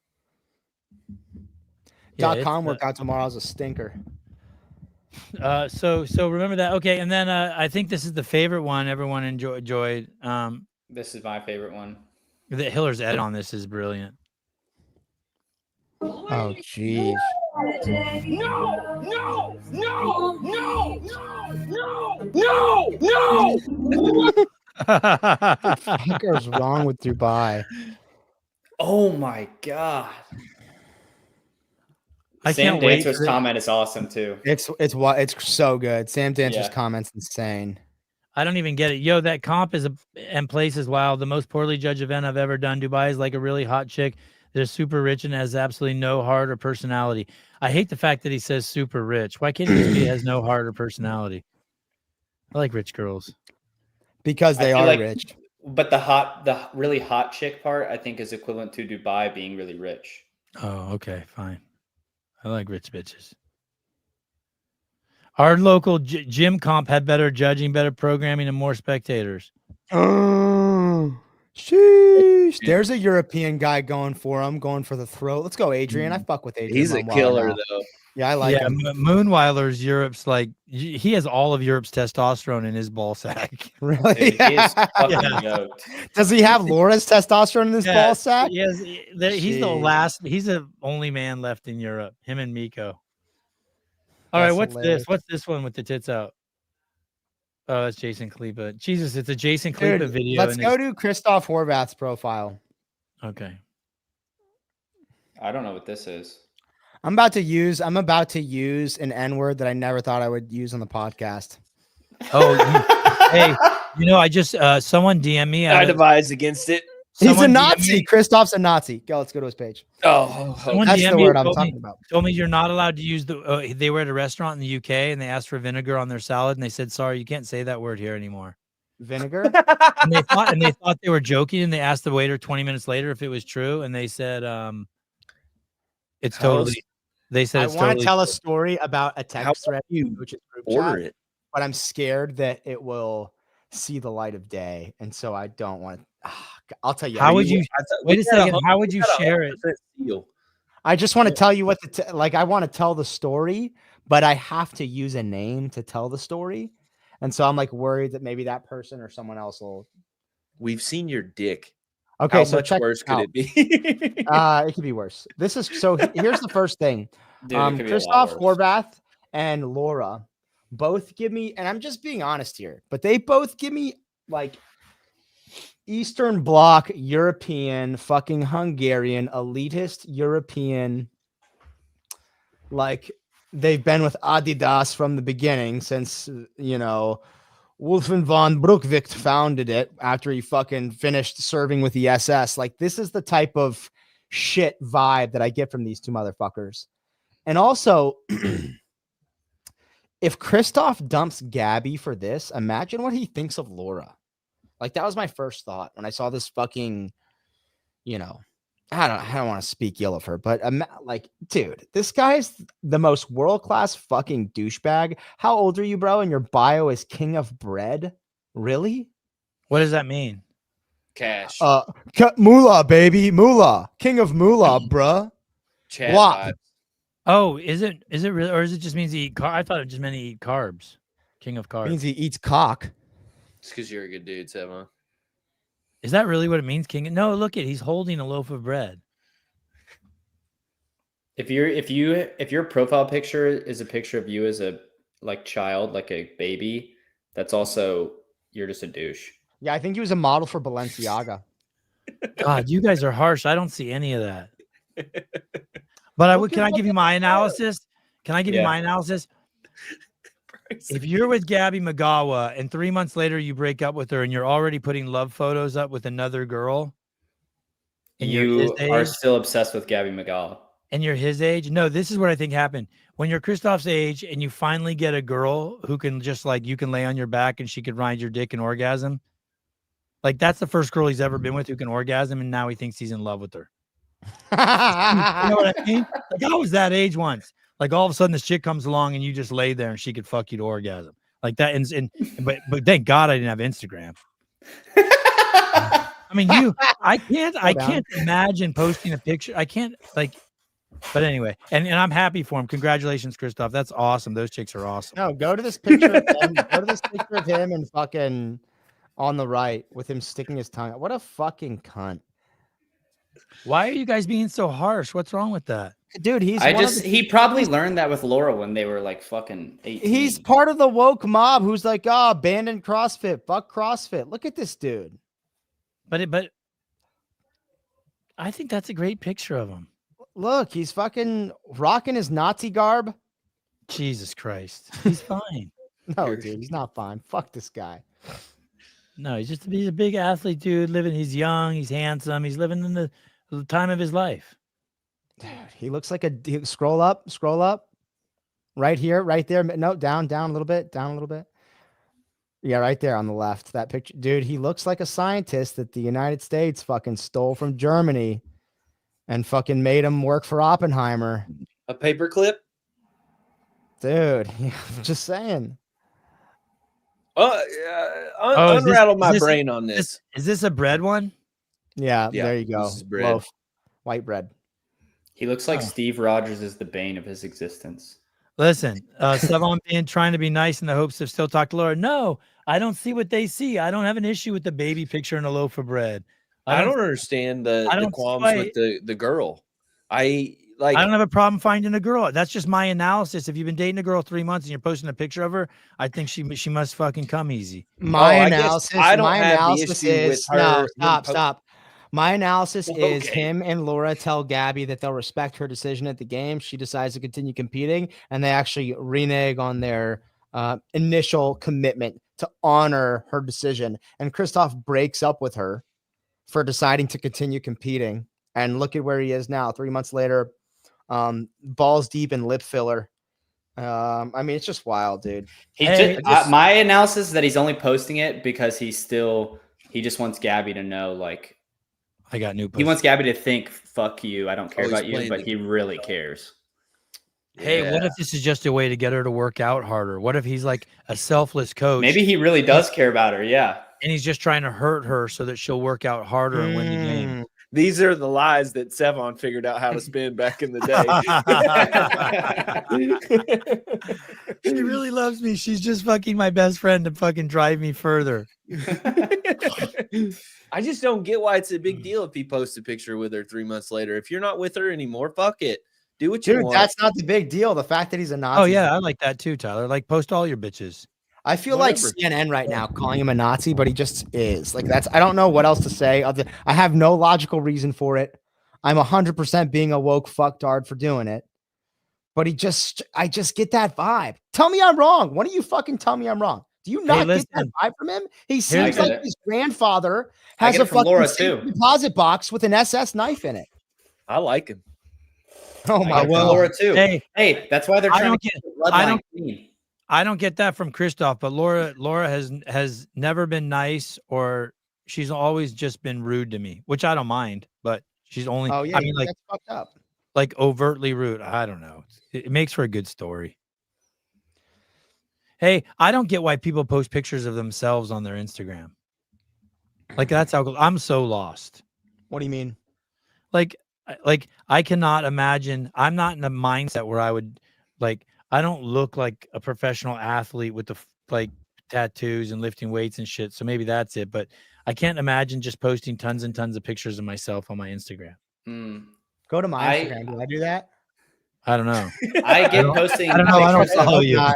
Yeah, .com workout tomorrow is a stinker. So remember that. Okay, and then I think this is the favorite one everyone enjoyed. This is my favorite one. The Hiller's edit on this is brilliant. Oh, jeez. What goes wrong with Dubai? Oh my god. I Sam can't wait. Dancer's comment is awesome too. It's so good. Sam Dancer's comment's insane. I don't even get it. Yo, that comp is and place is wild. The most poorly judged event I've ever done. Dubai is like a really hot chick that is super rich and has absolutely no heart or personality. I hate the fact that he says super rich. Why can't he just be has no heart or personality? I like rich girls. Because they feel are like- rich. But the really hot chick part, I think, is equivalent to Dubai being really rich. Oh, okay, fine. I like rich bitches. Our local gym comp had better judging, better programming, and more spectators. Oh, sheesh. There's a European guy going for him, going for the throat. Let's go, Adrian. I fuck with Adrian. He's a Monweiler killer, now. though. Yeah, I like him. Moonweiler's Europe's like he has all of Europe's testosterone in his ball sack. Really? Dude, he is fucking Yeah. yoked. Does he have Laura's testosterone in his ball sack? He's the Jeez. last. He's the only man left in Europe. Him and Miko. All That's right, what's hilarious. this? What's this one with the tits out? Oh, that's Jason Khalipa. Jesus, it's a Jason Khalipa Dude, video. let's go to Christoph Horvath's profile. Okay. I don't know what this is. I'm about to use an N-word that I never thought I would use on the podcast. Oh, hey, I just someone DM me. I advise against it. He's a Someone DM Nazi. me- Christoph's a Nazi. Go, let's go to his page. Someone That's DM the me word I'm told me- talking about. Told me you're not allowed to use the. They were at a restaurant in the UK and they asked for vinegar on their salad and they said, "Sorry, you can't say that word here anymore." Vinegar? And they thought they were joking and they asked the waiter 20 minutes later if it was true and they said, "It's totally." They said I it's want to totally. tell a story about a text thread you which is group Order chat, it. but I'm scared that it will see the light of day, and so I don't want. I'll tell you. How would you? Wait a second. How would you share it? I just want to tell you what I want to tell the story, but I have to use a name to tell the story, and so I'm like worried that maybe that person or someone else will. We've seen your dick. Okay, How so much check worse out. could it be? It could be worse. Here's the first thing. Dude, it could be a lot Christoph worse. Horvath and Laura both give me, and I'm just being honest here, but they both give me like Eastern Bloc European, fucking Hungarian, elitist European. Like they've been with Adidas from the beginning since, Wolfen von Bruckwicht founded it after he fucking finished serving with the SS. Like this is the type of shit vibe that I get from these two motherfuckers. And also, if Christoph dumps Gabby for this, imagine what he thinks of Laura. Like that was my first thought when I saw this fucking, I don't want to speak ill of her, but dude, this guy's the most world-class fucking douchebag. How old are you, bro? And your bio is king of bread? Really? What does that mean? Cash. Moolah, baby. Moolah. King of moolah, bruh. Chat Wop. vibes. Oh, is it really, or is it just means he eat I thought it just meant he eat carbs. King of carbs. Means he eats cock. It's because you're a good dude, Sema. Is that really what it means, King? No, look he's holding a loaf of bread. If your profile picture is a picture of you as a child, like a baby, that's also you're just a douche. Yeah, I think he was a model for Balenciaga. God, you guys are harsh. I don't see any of that. But can I give you my analysis? Can I give you my analysis? If you're with Gabby Magawa and 3 months later you break up with her and you're already putting love photos up with another girl, and You are still obsessed with Gabby McGall. and you're his age. No, this is what I think happened. When you're Christoph's age and you finally get a girl who can just like, you can lay on your back and she could ride your dick and orgasm. Like that's the first girl he's ever been with who can orgasm. And now he thinks he's in love with her. You know what I mean? Like I was that age once. Like all of a sudden this chick comes along and you just lay there and she could fuck you to orgasm. Like that. But thank God I didn't have Instagram. I mean, I can't imagine posting a picture. I can't like, but anyway, and I'm happy for him. Congratulations, Christoph. That's awesome. Those chicks are awesome. No, go to this picture of him. Go to this picture of him and fucking on the right with him sticking his tongue out. What a fucking cunt. Why are you guys being so harsh? What's wrong with that? Dude, he probably learned that with Laura when they were like fucking 18. He's part of the woke mob who's like, oh, abandon CrossFit. Fuck CrossFit. Look at this dude. But I think that's a great picture of him. Look, he's fucking rocking his Nazi garb. Jesus Christ. He's fine. No, dude, he's not fine. Fuck this guy. No, he's a big athlete, dude. He's young, he's handsome, he's living in the time of his life. Dude, he looks like scroll up. Right here, right there. No, down a little bit, Yeah, right there on the left. That picture. Dude, he looks like a scientist that the United States fucking stole from Germany and fucking made him work for Oppenheimer. A paperclip? Dude, just saying. Unrattle my brain on this. Is this a bread one? Yeah, there you go. This is bread. Loaf. White bread. He looks like Steve Rogers is the bane of his existence. Listen, Sevon being trying to be nice in the hopes of still talk to Laura. No, I don't see what they see. I don't have an issue with the baby picture and a loaf of bread. I don't understand the qualms with the girl. I don't have a problem finding a girl. That's just my analysis. If you've been dating a girl 3 months and you're posting a picture of her, I think she must fucking come easy. My analysis is stop. My analysis is him and Laura tell Gabby that they'll respect her decision at the game. She decides to continue competing, and they actually renege on their initial commitment to honor her decision. And Christoph breaks up with her for deciding to continue competing. And look at where he is now, 3 months later, balls deep in lip filler. I mean, it's just wild, dude. My analysis is that he's only posting it because he just wants Gabby to know, like, I got new. He wants Gabby to think, "Fuck you, I don't care about you," but he really cares. Hey, what if this is just a way to get her to work out harder? What if he's like a selfless coach? Maybe he really does care about her. Yeah, and he's just trying to hurt her so that she'll work out harder and win the game. These are the lies that Sevon figured out how to spin back in the day. She really loves me. She's just fucking my best friend to fucking drive me further. I just don't get why it's a big deal if he posts a picture with her 3 months later. If you're not with her anymore, fuck it. Do what you want. That's not the big deal. The fact that he's a Nazi. Oh, yeah. I like that too, Tyler. Like, post all your bitches. I feel like CNN right now calling him a Nazi, but he just is. Like, I don't know what else to say. I have no logical reason for it. I'm 100% being a woke fucktard for doing it. But I just get that vibe. Tell me I'm wrong. Why don't you fucking tell me I'm wrong? Do you not get that vibe from him? He seems like his grandfather has a fucking deposit box with an SS knife in it. I like him. Oh my God. Laura too. Hey, that's why they're trying to get bloodline clean. I don't get that from Christoph, but Laura has never been nice, or she's always just been rude to me, which I don't mind, but she's only I mean, like, that's fucked up. Like overtly rude. I don't know. It makes for a good story. Hey, I don't get why people post pictures of themselves on their Instagram. Like, that's how I'm so lost. What do you mean? Like I cannot imagine. I'm not in a mindset where I would I don't look like a professional athlete with the tattoos and lifting weights and shit. So maybe that's it. But I can't imagine just posting tons and tons of pictures of myself on my Instagram. Go to my Instagram. Do I do that? I don't know. I get posting. I don't know. I don't follow you. I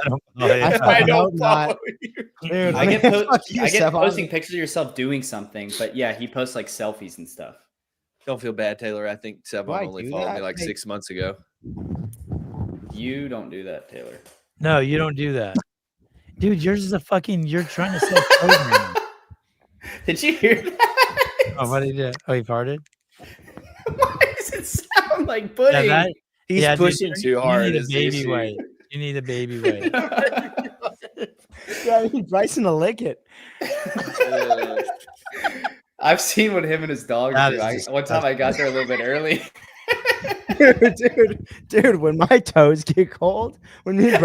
don't follow you. Dude, I get posting pictures of yourself doing something, but yeah, he posts like selfies and stuff. Don't feel bad, Taylor. I think Sevon only followed me like 6 months ago. You don't do that, Taylor. No, you don't do that. Dude, yours is you're trying to self-program. Did you hear that? Oh, what did he do? Oh, he farted? Why does it sound like pudding? He's dude, pushing too hard. You need a is the baby issue. weight. You need a baby weight. Yeah, I need Bryson to lick it. I've seen what him and his dog That do. is One time I got there a little bit early. dude, when my toes get cold, when me and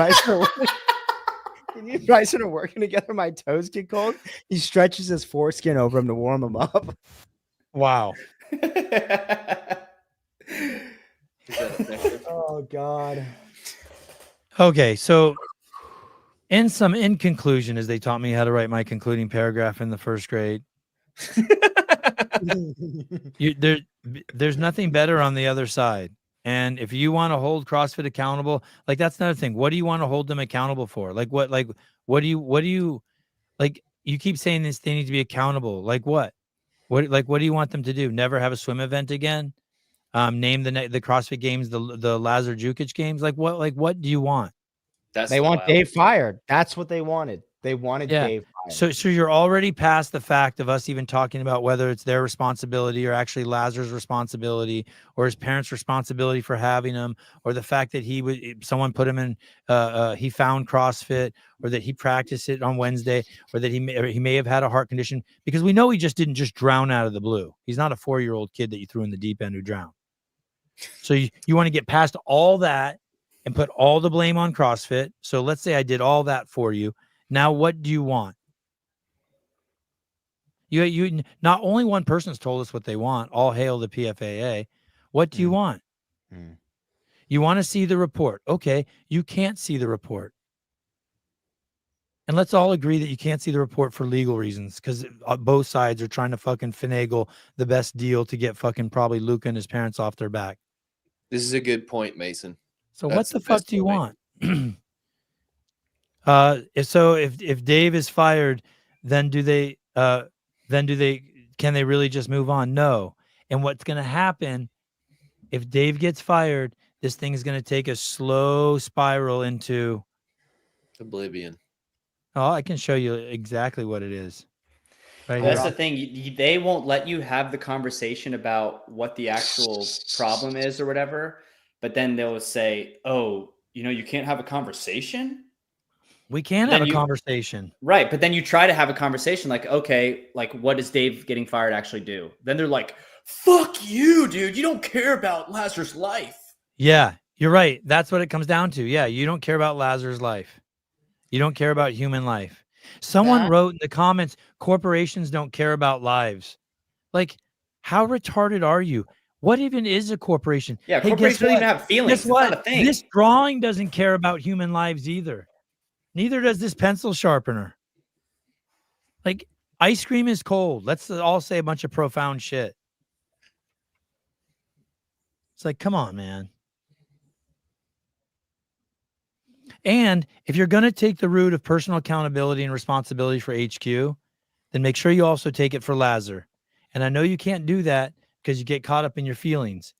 Bryson are working together, my toes get cold. He stretches his foreskin over him to warm him up. Wow. Oh God. Okay, so in conclusion, as they taught me how to write my concluding paragraph in the first grade, there's nothing better on the other side. And if you want to hold CrossFit accountable, like that's another thing. What do you want to hold them accountable for? Like what do you like? You keep saying this, they need to be accountable. Like what? What do you want them to do? Never have a swim event again? Name the CrossFit games, the Lazar Jukic games. Like what do you want? They want Dave fired. That's what they wanted. They wanted Yeah. Dave fired. So you're already past the fact of us even talking about whether it's their responsibility or actually Lazar's responsibility or his parents' responsibility for having him, or the fact that someone put him in, he found CrossFit, or that he practiced it on Wednesday, or that he may have had a heart condition, because we know he just didn't just drown out of the blue. He's not a 4-year-old kid that you threw in the deep end who drowned. So you want to get past all that and put all the blame on CrossFit. So let's say I did all that for you. Now, what do you want? You not only one person's told us what they want. All hail the PFAA. What do you want? You want to see the report. Okay, you can't see the report. And let's all agree that you can't see the report for legal reasons, because both sides are trying to fucking finagle the best deal to get fucking probably Luca and his parents off their back. This is a good point, Mason. So That's what the the fuck best do you point. want? If Dave is fired, then can they really just move on? No. And what's going to happen if Dave gets fired, this thing is going to take a slow spiral into Oblivion. Oh, I can show you exactly what it is. Right That's here. the thing. They won't let you have the conversation about what the actual problem is or whatever. But then they'll say, oh, you can't have a conversation. We can have a conversation. Right. But then you try to have a conversation like, okay, like what does Dave getting fired actually do? Then they're like, fuck you, dude. You don't care about Lazarus' life. Yeah, you're right. That's what it comes down to. Yeah, you don't care about Lazarus' life. You don't care about human life. Someone wrote in the comments, corporations don't care about lives. Like, how retarded are you? What even is a corporation? Yeah, corporations don't even have feelings. Guess what? Not a thing. This drawing doesn't care about human lives either. Neither does this pencil sharpener. Like, ice cream is cold. Let's all say a bunch of profound shit. It's like, come on, man. And if you're going to take the route of personal accountability and responsibility for HQ, then make sure you also take it for Lazar. And I know you can't do that because you get caught up in your feelings.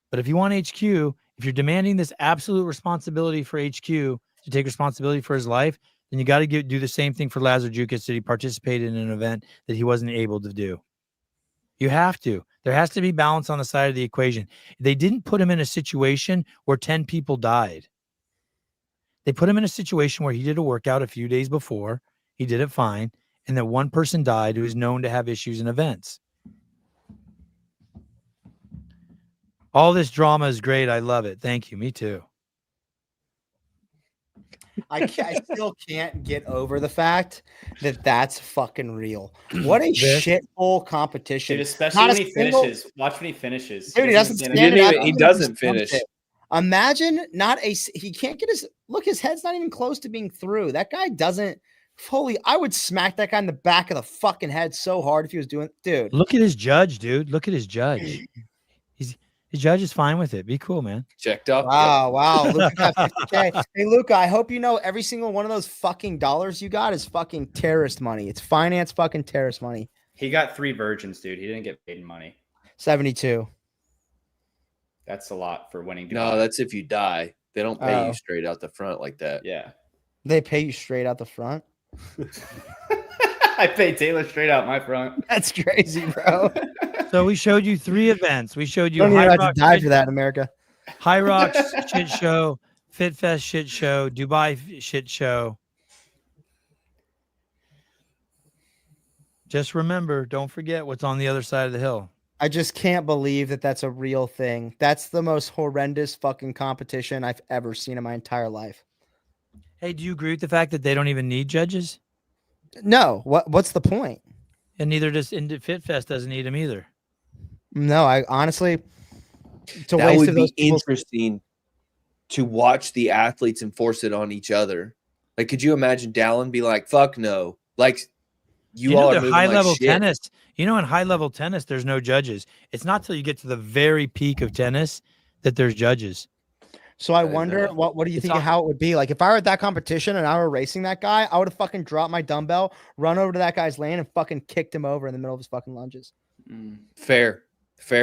But if you want HQ, if you're demanding this absolute responsibility for HQ to take responsibility for his life, then you got to do the same thing for Lazar Jukic, that he participated in an event that he wasn't able to do. You have to. There has to be balance on the side of the equation. They didn't put him in a situation where 10 people died. They put him in a situation where he did a workout a few days before. He did it fine. And then one person died who is known to have issues in events. All this drama is great. I love it. Thank you. Me too. I still can't get over the fact that that's fucking real. What a shithole competition. Dude, especially when he finishes. Watch when he finishes. Dude, he doesn't stand stand up. up. He doesn't finish. Imagine he can't get his head's not even close to being through. That guy doesn't I would smack that guy in the back of the fucking head so hard if he was doing, dude. Look at his judge, dude. Look at his judge. His judge is fine with it. Be cool, man. Checked up. Wow. Luca got 50K. Hey, Luca, I hope you know every single one of those fucking dollars you got is fucking terrorist money. It's finance fucking terrorist money. He got 3 virgins, dude. He didn't get paid in money. 72. That's a lot for winning. No, that's if you die. They don't pay you straight out the front like that. Yeah. They pay you straight out the front. I paid Taylor straight out my front. That's crazy, bro. So we showed you 3 events. We showed you You don't even High have Rock to die Ridge. for that in America. High Rocks shit show, Fit Fest shit show, Dubai shit show. Just remember, don't forget what's on the other side of the hill. I just can't believe that that's a real thing. That's the most horrendous fucking competition I've ever seen in my entire life. Hey, do you agree with the fact that they don't even need judges? No, what's the point? And neither does Fit Fest doesn't need them either. No, I honestly, it's a That waste would of be those people's- interesting to watch the athletes enforce it on each other. Like, could you imagine Dallin be like, "Fuck no"? Like, you all are they're moving high like level shit. tennis. You know, in high level tennis, there's no judges. It's not till you get to the very peak of tennis that there's judges. So I didn't know wonder that. what do you It's think of all- how it would be? Like if I were at that competition and I were racing that guy, I would have fucking dropped my dumbbell, run over to that guy's lane and fucking kicked him over in the middle of his fucking lunges. Fair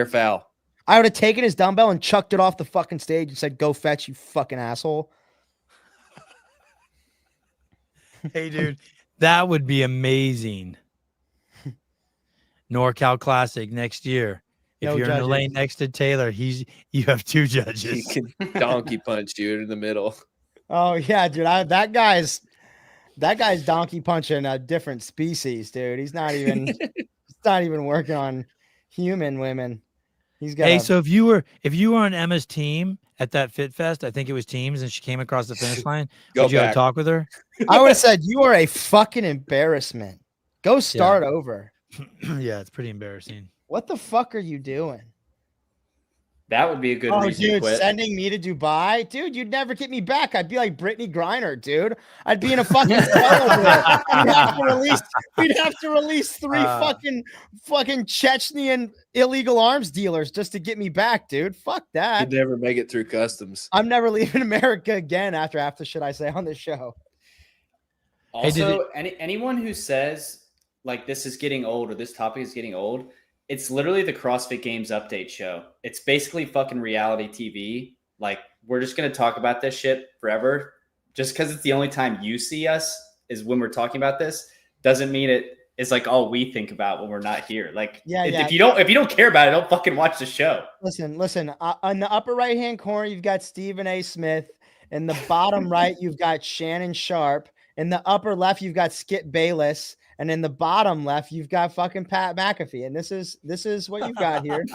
foul. I would have taken his dumbbell and chucked it off the fucking stage and said, "Go fetch, you fucking asshole." Hey, dude, that would be amazing. NorCal Classic next year. If No you're in the judges. lane next to Taylor, you have 2 He judges. can donkey punch you in the middle. Oh yeah, dude. That guy's donkey punching a different species, dude. He's not even working on human women. He's got Hey, so if you were on Emma's team at that Fit Fest, I think it was teams, and she came across the finish line, Go would you have a back. talk with her? I would have said, "You are a fucking embarrassment. Go start over. Yeah, it's pretty embarrassing. What the fuck are you doing?" That would be a good Oh, reason to dude, quit. sending me to Dubai, dude, you'd never get me back. I'd be like Brittany Griner, dude. I'd be in a fucking cell over there. We'd have to release 3 fucking Chechnyan illegal arms dealers just to get me back, dude. Fuck that. He'd never make it through customs. I'm never leaving America again after half the shit I say on this show. Hey, did Also, anyone who says like this is getting old or this topic is getting old, it's literally the CrossFit Games update show. It's basically fucking reality TV. Like we're just gonna talk about this shit forever. Just because it's the only time you see us is when we're talking about this, doesn't mean it is like all we think about when we're not here. Like if you don't care about it, don't fucking watch the show. Listen. On the upper right hand corner, you've got Stephen A. Smith. In the bottom right, you've got Shannon Sharp. In the upper left, you've got Skip Bayless. And in the bottom left, you've got fucking Pat McAfee. And this is what you've got here.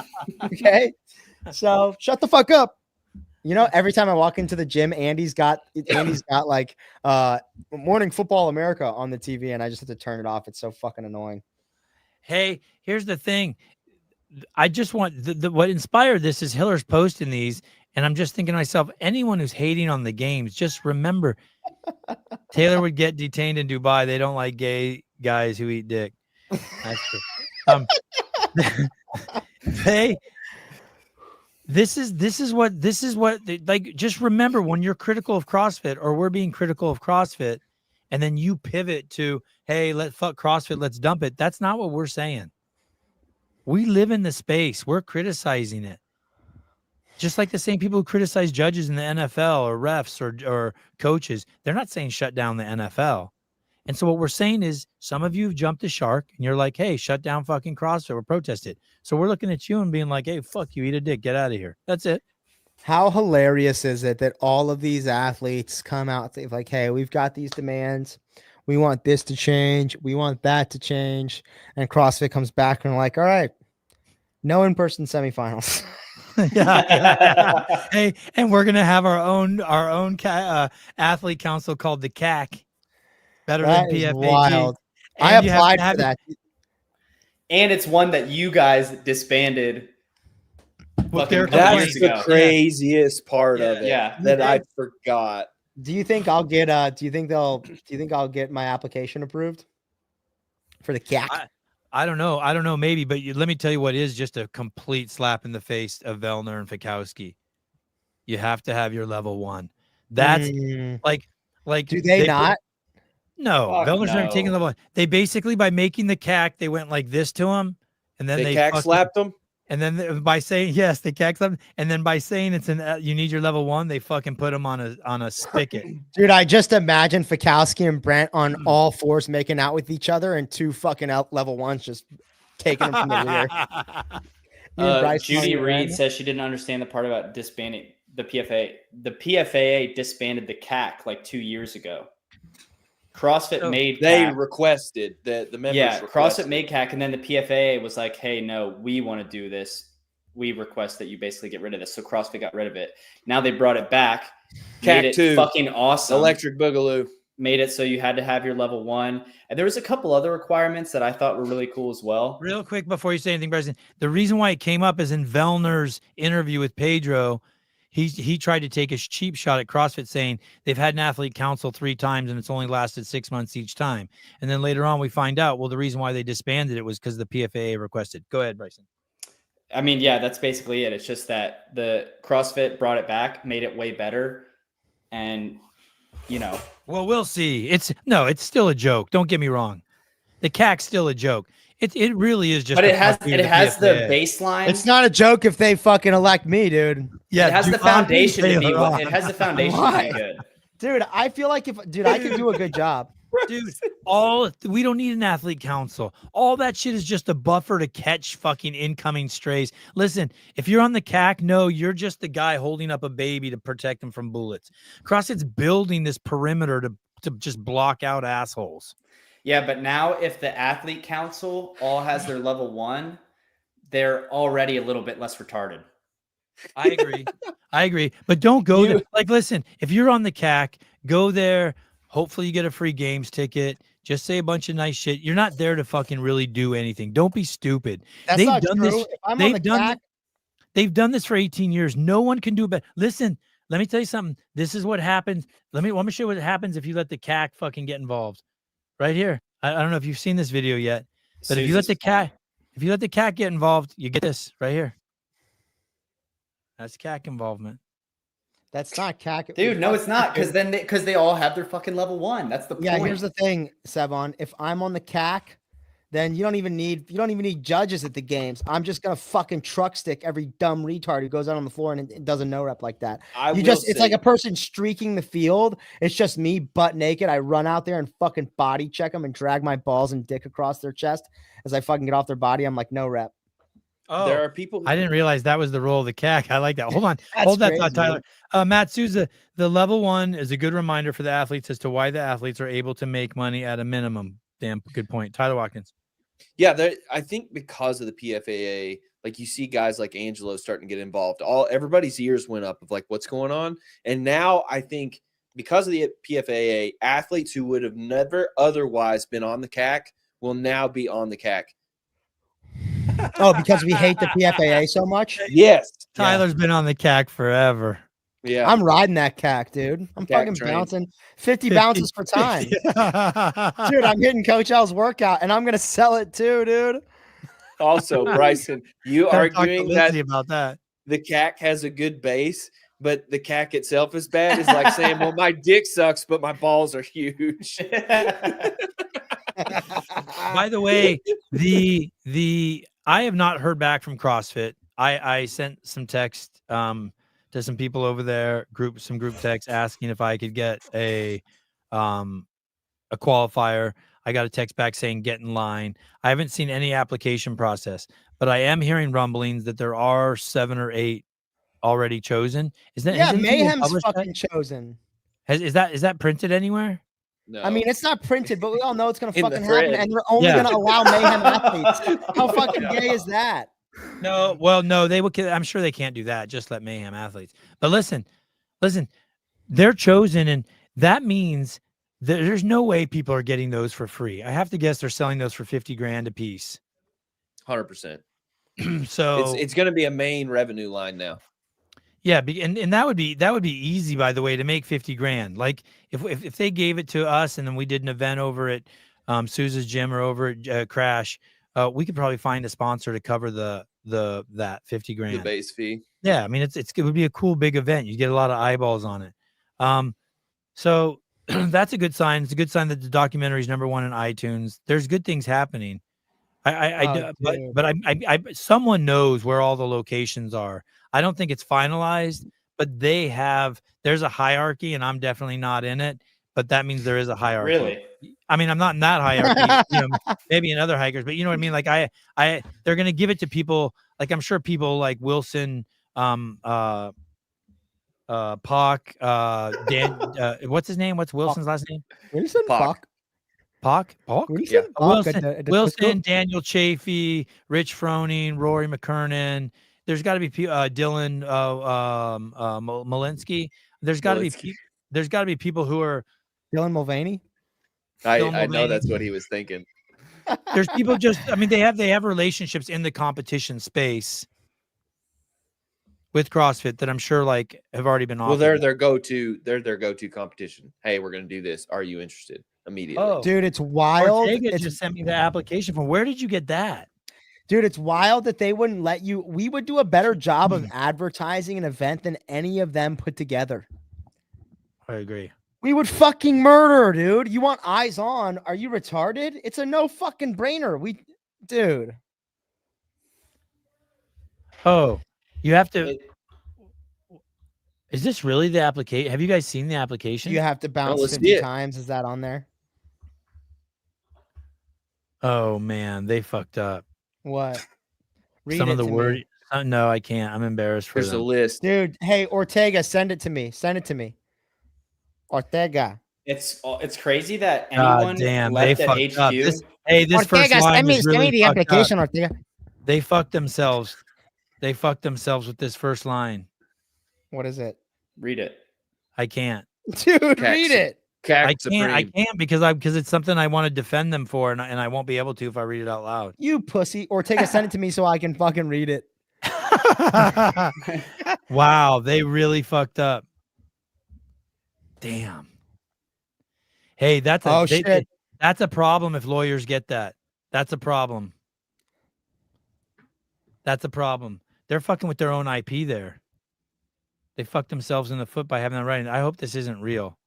Okay. So shut the fuck up. You know, every time I walk into the gym, Andy's got like Morning Football America on the TV, and I just have to turn it off. It's so fucking annoying. Hey, here's the thing. I just want what inspired this is Hiller's posting these, and I'm just thinking to myself, anyone who's hating on the games, just remember Taylor would get detained in Dubai. They don't like gay guys who eat dick. That's true. This is what like, just remember when you're critical of CrossFit or we're being critical of CrossFit and then you pivot to, hey, fuck CrossFit, let's dump it. That's not what we're saying. We live in the space. We're criticizing it. Just like the same people who criticize judges in the NFL or refs or coaches, they're not saying shut down the NFL. And so what we're saying is some of you have jumped the shark and you're like, hey, shut down fucking CrossFit or protest it. So we're looking at you and being like, hey, fuck you, eat a dick, get out of here. That's it. How hilarious is it that all of these athletes come out like, hey, we've got these demands. We want this to change. We want that to change. And CrossFit comes back and like, all right, no in-person semifinals. Yeah. Hey, and we're going to have our own athlete council called the CAC. Better That than is PFAG. wild. And I you have applied to have for that. And it's one that you guys disbanded. With their fucking couple That's years the ago. craziest part of it Yeah. that I forgot. Do you think I'll get do you think I'll get my application approved for the CAC? I don't know, maybe, but let me tell you what is just a complete slap in the face of Vellner and Fikowski. You have to have your level 1. That's like do they not? No, Fuck Vellner's never no. taken level 1. They basically, by making the CAC, they went like this to him, and then They they cack slapped them. and then by saying yes, they CAC them, and then by saying it's you need your level 1, they fucking put him on a spigot. Dude, I just imagine Fikowski and Brent on all fours making out with each other and 2 fucking level 1s just taking them from the rear. You and Bryce Judy Hunter, Reed man. says she didn't understand the part about disbanding the PFA. The PFAA disbanded the CAC like 2 years ago. CrossFit So made They CAC. requested the members. Yeah, requested. CrossFit made CAC, and then the PFAA was like, "Hey, no, we want to do this. We request that you basically get rid of this." So CrossFit got rid of it. Now they brought it back, made CAC it 2, fucking awesome. Electric Boogaloo. Made it so you had to have your level 1, and there was a couple other requirements that I thought were really cool as well. real quick before you say anything, Bryson, the reason why it came up is in Vellner's interview with Pedro. He tried to take a cheap shot at CrossFit, saying they've had an athlete council 3 times and it's only lasted 6 months each time. And then later on, we find out, well, the reason why they disbanded it was because the PFAA requested. Go ahead, Bryson. I mean, yeah, that's basically it. It's just that the CrossFit brought it back, made it way better, and Well, we'll see. It's still a joke. Don't get me wrong. The CAC's still a joke. It really is just. but a it has fuck you to the PFAA. baseline. It's not a joke if they fucking elect me, dude. Yeah, it has the Duane foundation to be. Taylor. It has the foundation to Why? be good. Dude, I feel like I could do a good job. Dude, we don't need an athlete council. All that shit is just a buffer to catch fucking incoming strays. Listen, if you're on the CAC, no, you're just the guy holding up a baby to protect them from bullets. CrossFit's building this perimeter to just block out assholes. Yeah, but now if the athlete council all has their level 1, they're already a little bit less retarded. I agree. But don't go there. Like, listen, if you're on the CAC, go there. Hopefully you get a free games ticket. Just say a bunch of nice shit. You're not there to fucking really do anything. Don't be stupid. That's not true. If I'm on the CAC, They've done this for 18 years. No one can do it better. Listen, let me tell you something. This is what happens. Let me show you what happens if you let the CAC fucking get involved. Right here. I don't know if you've seen this video yet, but if you let the CAC get involved, you get this right here. That's CAC involvement. that's not CAC. Dude, no, it's not, because they all have their fucking level 1. That's the point. Yeah, here's the thing, Sevon. If I'm on the CAC, then you don't even need judges at the games. I'm just gonna fucking truck stick every dumb retard who goes out on the floor and does a no rep like that. It's like a person streaking the field. It's just me butt naked. I run out there and fucking body check them and drag my balls and dick across their chest as I fucking get off their body. I'm like, no rep. Oh, There are people. I didn't realize that was the role of the CAC. I like that. Hold on. That's Hold that crazy, thought, Tyler. Matt Souza, the level 1 is a good reminder for the athletes as to why the athletes are able to make money at a minimum. Damn good point. Tyler Watkins. Yeah, I think because of the PFAA, like you see guys like Angelo starting to get involved. Everybody's ears went up of like what's going on, and now I think because of the PFAA, athletes who would have never otherwise been on the CAC will now be on the CAC. Oh, because we hate the PFAA so much? Yes, Tyler's been on the CAC forever. yeah. I'm riding that CAC, dude. I'm CAC fucking train. bouncing 50 bounces per time. Dude, I'm hitting Coach L's workout and I'm gonna sell it too, dude. Also, Bryson, you Gotta talk to arguing Lindsay that about that. the CAC has a good base, but the CAC itself is bad is like saying, well, my dick sucks, but my balls are huge. By the way, I have not heard back from CrossFit. I sent some text to some people over there, some group text asking if I could get a qualifier. I got a text back saying get in line. I haven't seen any application process, but I am hearing rumblings that there are 7 or 8 already chosen. Is that has anything been Mayhem's published yet? fucking chosen. Is that printed anywhere? No. I mean, it's not printed, but we all know it's gonna In the fucking thread. happen, and they're only Yeah. gonna allow Mayhem athletes. How fucking gay is that? No, well, no, they would. I'm sure they can't do that. Just let Mayhem athletes. But listen, they're chosen, and that means there's no way people are getting those for free. I have to guess they're selling those for $50,000 a piece. 100%. So It's going to be a main revenue line now. yeah, and that would be easy, by the way, to make $50,000. Like if they gave it to us and then we did an event over at Sousa's gym or over at Crash, we could probably find a sponsor to cover that $50,000. The base fee. Yeah, I mean it would be a cool big event. You get a lot of eyeballs on it. So that's a good sign. It's a good sign that the documentary is #1 in iTunes. There's good things happening. But someone knows where all the locations are. I don't think it's finalized, but there's a hierarchy, and I'm definitely not in it. But that means there is a hierarchy. Really? I mean, I'm not in that hierarchy, maybe in other hikers, but you know what I mean? Like they're going to give it to people. Like I'm sure people like Wilson, Pock, Dan, what's his name? What's Wilson's last name? What do you say, Pock. Pock? What do you Yeah. say, Pock at Wilson, Daniel Chafee, Rich Froning, Rory McKernan. There's got to be Dylan Malinsky. There's got to be people who are Dylan Mulvaney? I Dylan know Mulvaney. that's what he was thinking. There's people I mean, they have relationships in the competition space with CrossFit that I'm sure like have already been offered. Well, they're their go-to competition. Hey, we're gonna do this. Are you interested? Immediately. Oh. Dude, it's wild. Ortega just sent me the application form. Where did you get that? Dude, it's wild that they wouldn't let you. We would do a better job of advertising an event than any of them put together. I agree. We would fucking murder, dude. You want eyes on? Are you retarded? It's a no fucking brainer. Dude. Oh, you have to. Is this really the application? Have you guys seen the application? You have to bounce let's see 50 it. times. Is that on there? Oh man, they fucked up. What? Read Some it of the to word. me. No, I can't. I'm embarrassed for Here's a them. list. Dude, hey, Ortega, send it to me. Send it to me. Ortega. It's crazy that God anyone damn, left they at fucked up. HQ. This first line is really the fucked application, up. Ortega. They fucked themselves. They fucked themselves with this first line. What is it? Read it. I can't. Dude, read it. I can't because it's something I want to defend them for, and I won't be able to if I read it out loud. You pussy. Ortega, send it to me so I can fucking read it. Wow, they really fucked up. Damn. Hey, that's a problem if lawyers get that. That's a problem. That's a problem. They're fucking with their own IP there. They fucked themselves in the foot by having that writing. I hope this isn't real.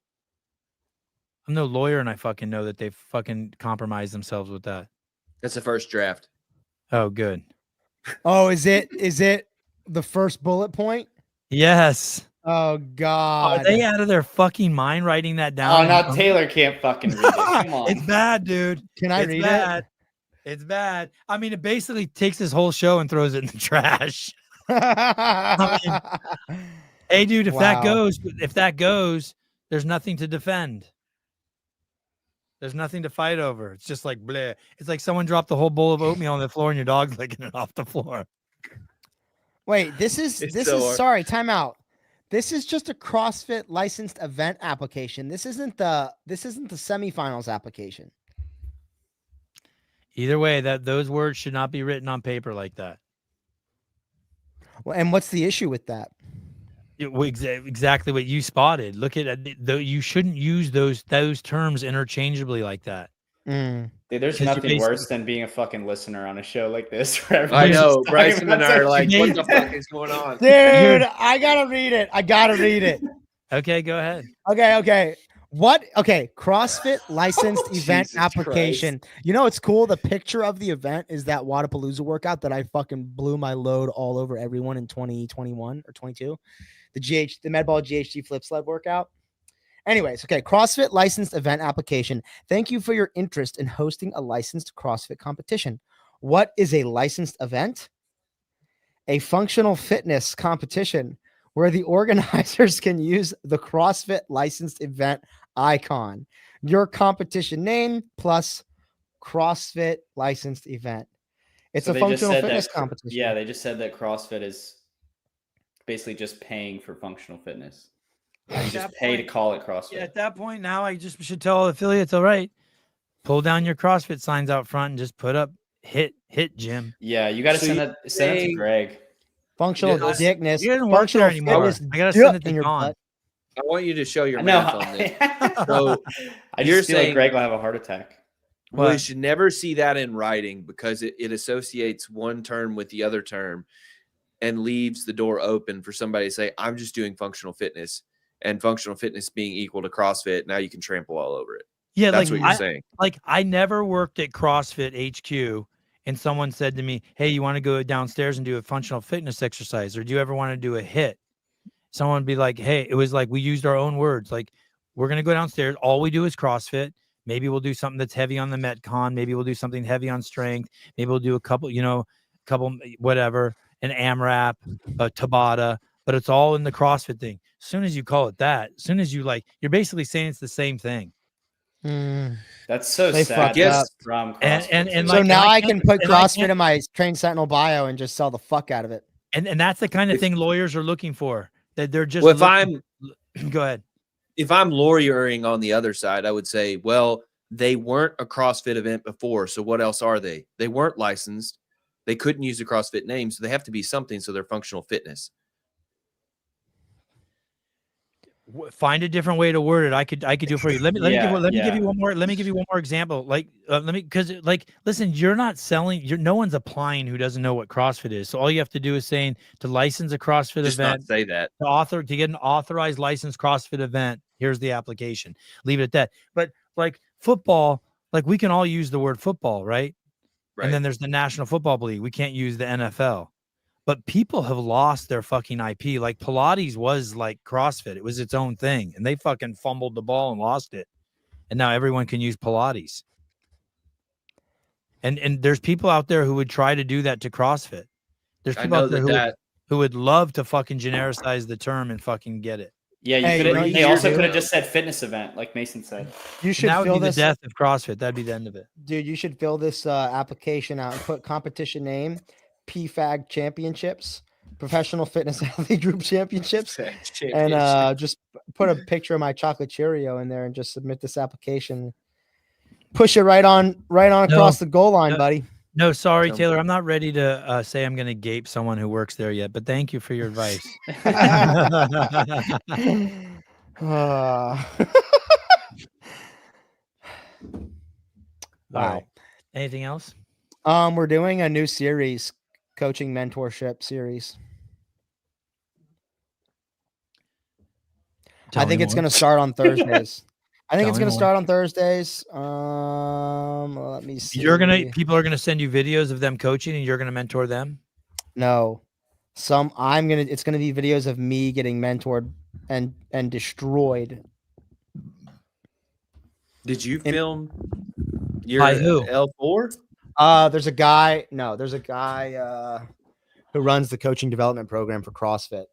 I'm no lawyer, and I fucking know that they fucking compromised themselves with that. That's the first draft. Oh, good. Oh, is it the first bullet point? Yes. Oh God. Are they out of their fucking mind writing that down? Oh, now Taylor can't fucking read it. Come on. It's bad, dude. Can I read it? It's bad. I mean, it basically takes this whole show and throws it in the trash. Hey, dude, if that goes, there's nothing to defend. There's nothing to fight over. It's just like bleh. It's like someone dropped the whole bowl of oatmeal on the floor and your dog's licking it off the floor. Wait, sorry, time out. This is just a CrossFit licensed event application. This isn't the semifinals application. Either way, those words should not be written on paper like that. Well, and what's the issue with that? Exactly what you spotted. Look at it. You shouldn't use those terms interchangeably like that. Mm. Dude, there's nothing worse than being a fucking listener on a show like this. I know. Bryson and I are like, what the fuck is going on? Dude, I gotta read it. Okay, go ahead. Okay. CrossFit licensed event Jesus application. Christ. You know what's cool? The picture of the event is that Wadapalooza workout that I fucking blew my load all over everyone in 2021 or 22. The MedBall GHD flip sled workout. Anyways, okay, CrossFit licensed event application. Thank you for your interest in hosting a licensed CrossFit competition. What is a licensed event? A functional fitness competition where the organizers can use the CrossFit licensed event icon, your competition name plus CrossFit licensed event. It's a functional fitness competition. Yeah, they just said that CrossFit is basically just paying for functional fitness. You just pay to call it CrossFit. Yeah, at that point, now I just should tell affiliates, all right, pull down your CrossFit signs out front and just put up hit gym. Yeah, you got to send it to Greg. Functional dickness. He doesn't work there anymore. I gotta send it to John. I want you to show your math on this. So I just feel like Greg will have a heart attack. Well, you should never see that in writing because it associates one term with the other term and leaves the door open for somebody to say, I'm just doing functional fitness, and functional fitness being equal to CrossFit. Now you can trample all over it. Yeah, that's what you're saying. Like I never worked at CrossFit HQ and someone said to me, hey, you want to go downstairs and do a functional fitness exercise? Or do you ever want to do a hit? Someone would be like, hey, it was like we used our own words. Like, we're going to go downstairs. All we do is CrossFit. Maybe we'll do something that's heavy on the Metcon. Maybe we'll do something heavy on strength. Maybe we'll do a couple, whatever, an AMRAP, a Tabata, but it's all in the CrossFit thing. As soon as you call it that, as soon as you you're basically saying it's the same thing. That's so They sad. fucked up. From And CrossFit. So like, now I can't- can put and I CrossFit can't- in my Train Sentinel bio and just sell the fuck out of it. And that's the kind of thing lawyers are looking for. That they're just Well, go ahead. if I'm lawyering on the other side, I would say, well, they weren't a CrossFit event before, so what else are they? They weren't licensed. They couldn't use the CrossFit name, so they have to be something. So they're functional fitness. Find a different way to word it. I could do it for you. Let me give you one more. Let me give you one more example. Listen, you're not selling. No one's applying who doesn't know what CrossFit is. So all you have to do is saying to license a CrossFit Just event. not say that. To get an authorized licensed CrossFit event. Here's the application. Leave it at that. But like football, like we can all use the word football, right? Right. And then there's the National Football League. We can't use the NFL. But people have lost their fucking IP. Like Pilates was like CrossFit. It was its own thing. And they fucking fumbled the ball and lost it. And now everyone can use Pilates. And there's people out there who would try to do that to CrossFit. There's people out there who would love to fucking genericize the term and fucking get it. Yeah, they also could have just said fitness event, like Mason said. You should that would fill be the this, death of CrossFit. That'd be the end of it. dude. You should fill this application out and put competition name, PFAG Championships, Professional Fitness Athlete Group Championships, and just put a picture of my chocolate Cheerio in there and just submit this application. Push it right on across the goal line, buddy. No, sorry, Taylor. I'm not ready to say I'm going to gape someone who works there yet, but thank you for your advice. Wow. Anything else? We're doing a new series, coaching mentorship series. I think it's going to start on Thursdays. Let me see. People are gonna send you videos of them coaching and you're gonna mentor them? No. It's gonna be videos of me getting mentored and destroyed. Did you film your By who? L4? There's a guy who runs the coaching development program for CrossFit.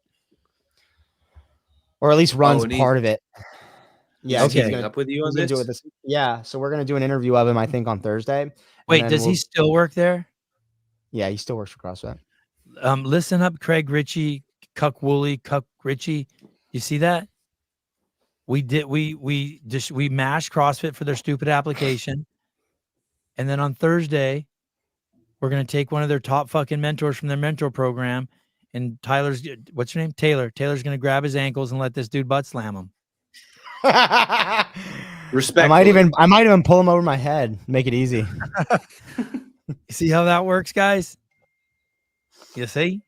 Or at least runs part of it. Yeah, he's gonna up with you on this. Yeah, so we're gonna do an interview of him, I think, on Thursday. Wait, does he still work there? Yeah, he still works for CrossFit. Listen up, Craig Ritchie, Cuck Ritchie. You see that? We mashed CrossFit for their stupid application. And then on Thursday, we're gonna take one of their top fucking mentors from their mentor program. And what's your name? Taylor. Taylor's gonna grab his ankles and let this dude butt slam him. Respect. I might even pull him over my head. Make it easy. You see how that works, guys? You see?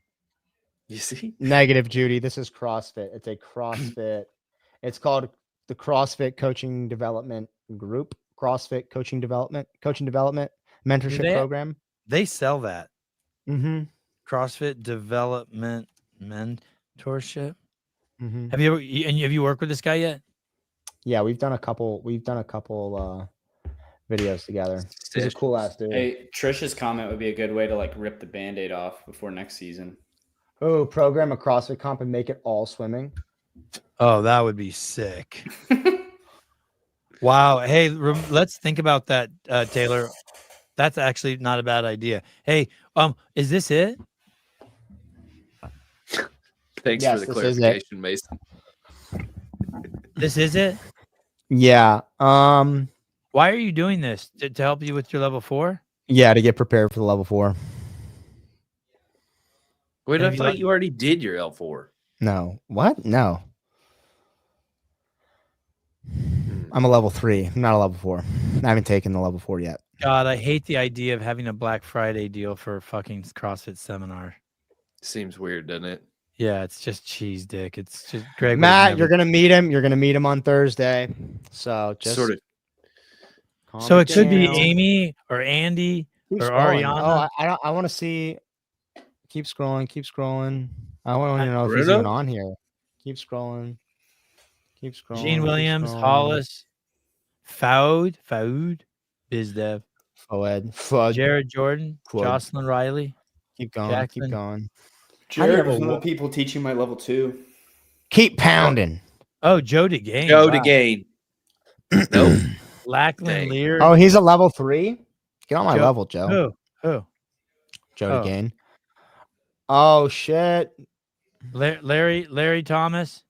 Negative, Judy. This is CrossFit. It's a CrossFit. It's called the CrossFit Coaching Development Group. CrossFit Coaching Development Mentorship Program. They sell that. Mm-hmm. CrossFit Development Mentorship. Mm-hmm. Have you worked with this guy yet? Yeah, we've done a couple videos together. He's a cool ass dude. Hey, Trish's comment would be a good way to like rip the Band-Aid off before next season. Oh, program a CrossFit comp and make it all swimming. Oh, that would be sick. Wow. Hey, let's think about that, Taylor. That's actually not a bad idea. Hey, is this it? Thanks for the clarification, Mason. This is it? Yeah. Why are you doing this? To help you with your level 4? Yeah, to get prepared for the level 4. Wait, I thought you already did your L4. No. What? No. I'm a level 3. I'm not a level 4. I haven't taken the level 4 yet. God, I hate the idea of having a Black Friday deal for a fucking CrossFit seminar. Seems weird, doesn't it? Yeah, it's just cheese dick. It's just Greg. Matt, you're gonna meet him. You're gonna meet him on Thursday. So just sort of. So it could be Amy or Andy or Ariana. Oh, I want to see. Keep scrolling. I want to know if he's even on here. Keep scrolling. Gene Williams, Hollis, Faoud, BizDev, Fud. Jared Jordan, Quad. Jocelyn Riley, Keep going. Jackson. Keep going. Jared was one of the people teaching my level 2. Keep pounding. Oh, Joe DeGane. Joe wow. DeGane. Nope. Lackland Dang. Lear. Oh, he's a level 3. Get on my Joe- level, Joe. Who? Joe oh. DeGane. Oh shit. Larry Thomas,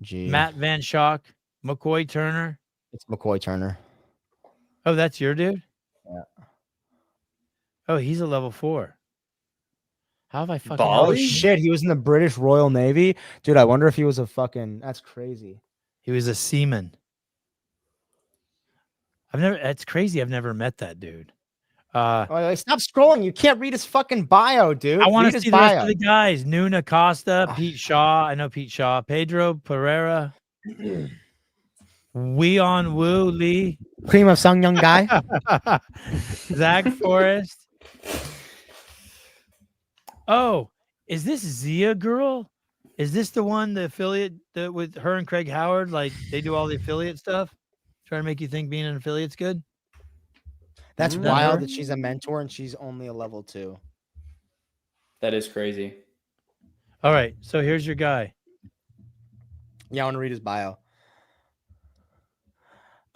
Gee. Matt Van Schock, McCoy Turner. It's McCoy Turner. Oh, that's your dude? Yeah. Oh, he's a level 4. How have I fucking Bali? Oh shit, he was in the British Royal Navy. Dude, I wonder if he was a fucking that's crazy. He was a seaman. That's crazy. I've never met that dude. Oh, stop scrolling. You can't read his fucking bio, dude. I want Read to his see the rest bio. of the guys. Nuna Costa, Pete Shaw. I know Pete Shaw. Pedro Pereira. Weon Wu Lee. Cream of Sung Young guy. Zach Forrest. Oh, is this Zia girl? Is this the one, the affiliate with her and Craig Howard? Like they do all the affiliate stuff? Trying to make you think being an affiliate's good? That's that wild her? that she's a mentor and she's only a level 2. That is crazy. All right. So here's your guy. Yeah, I want to read his bio.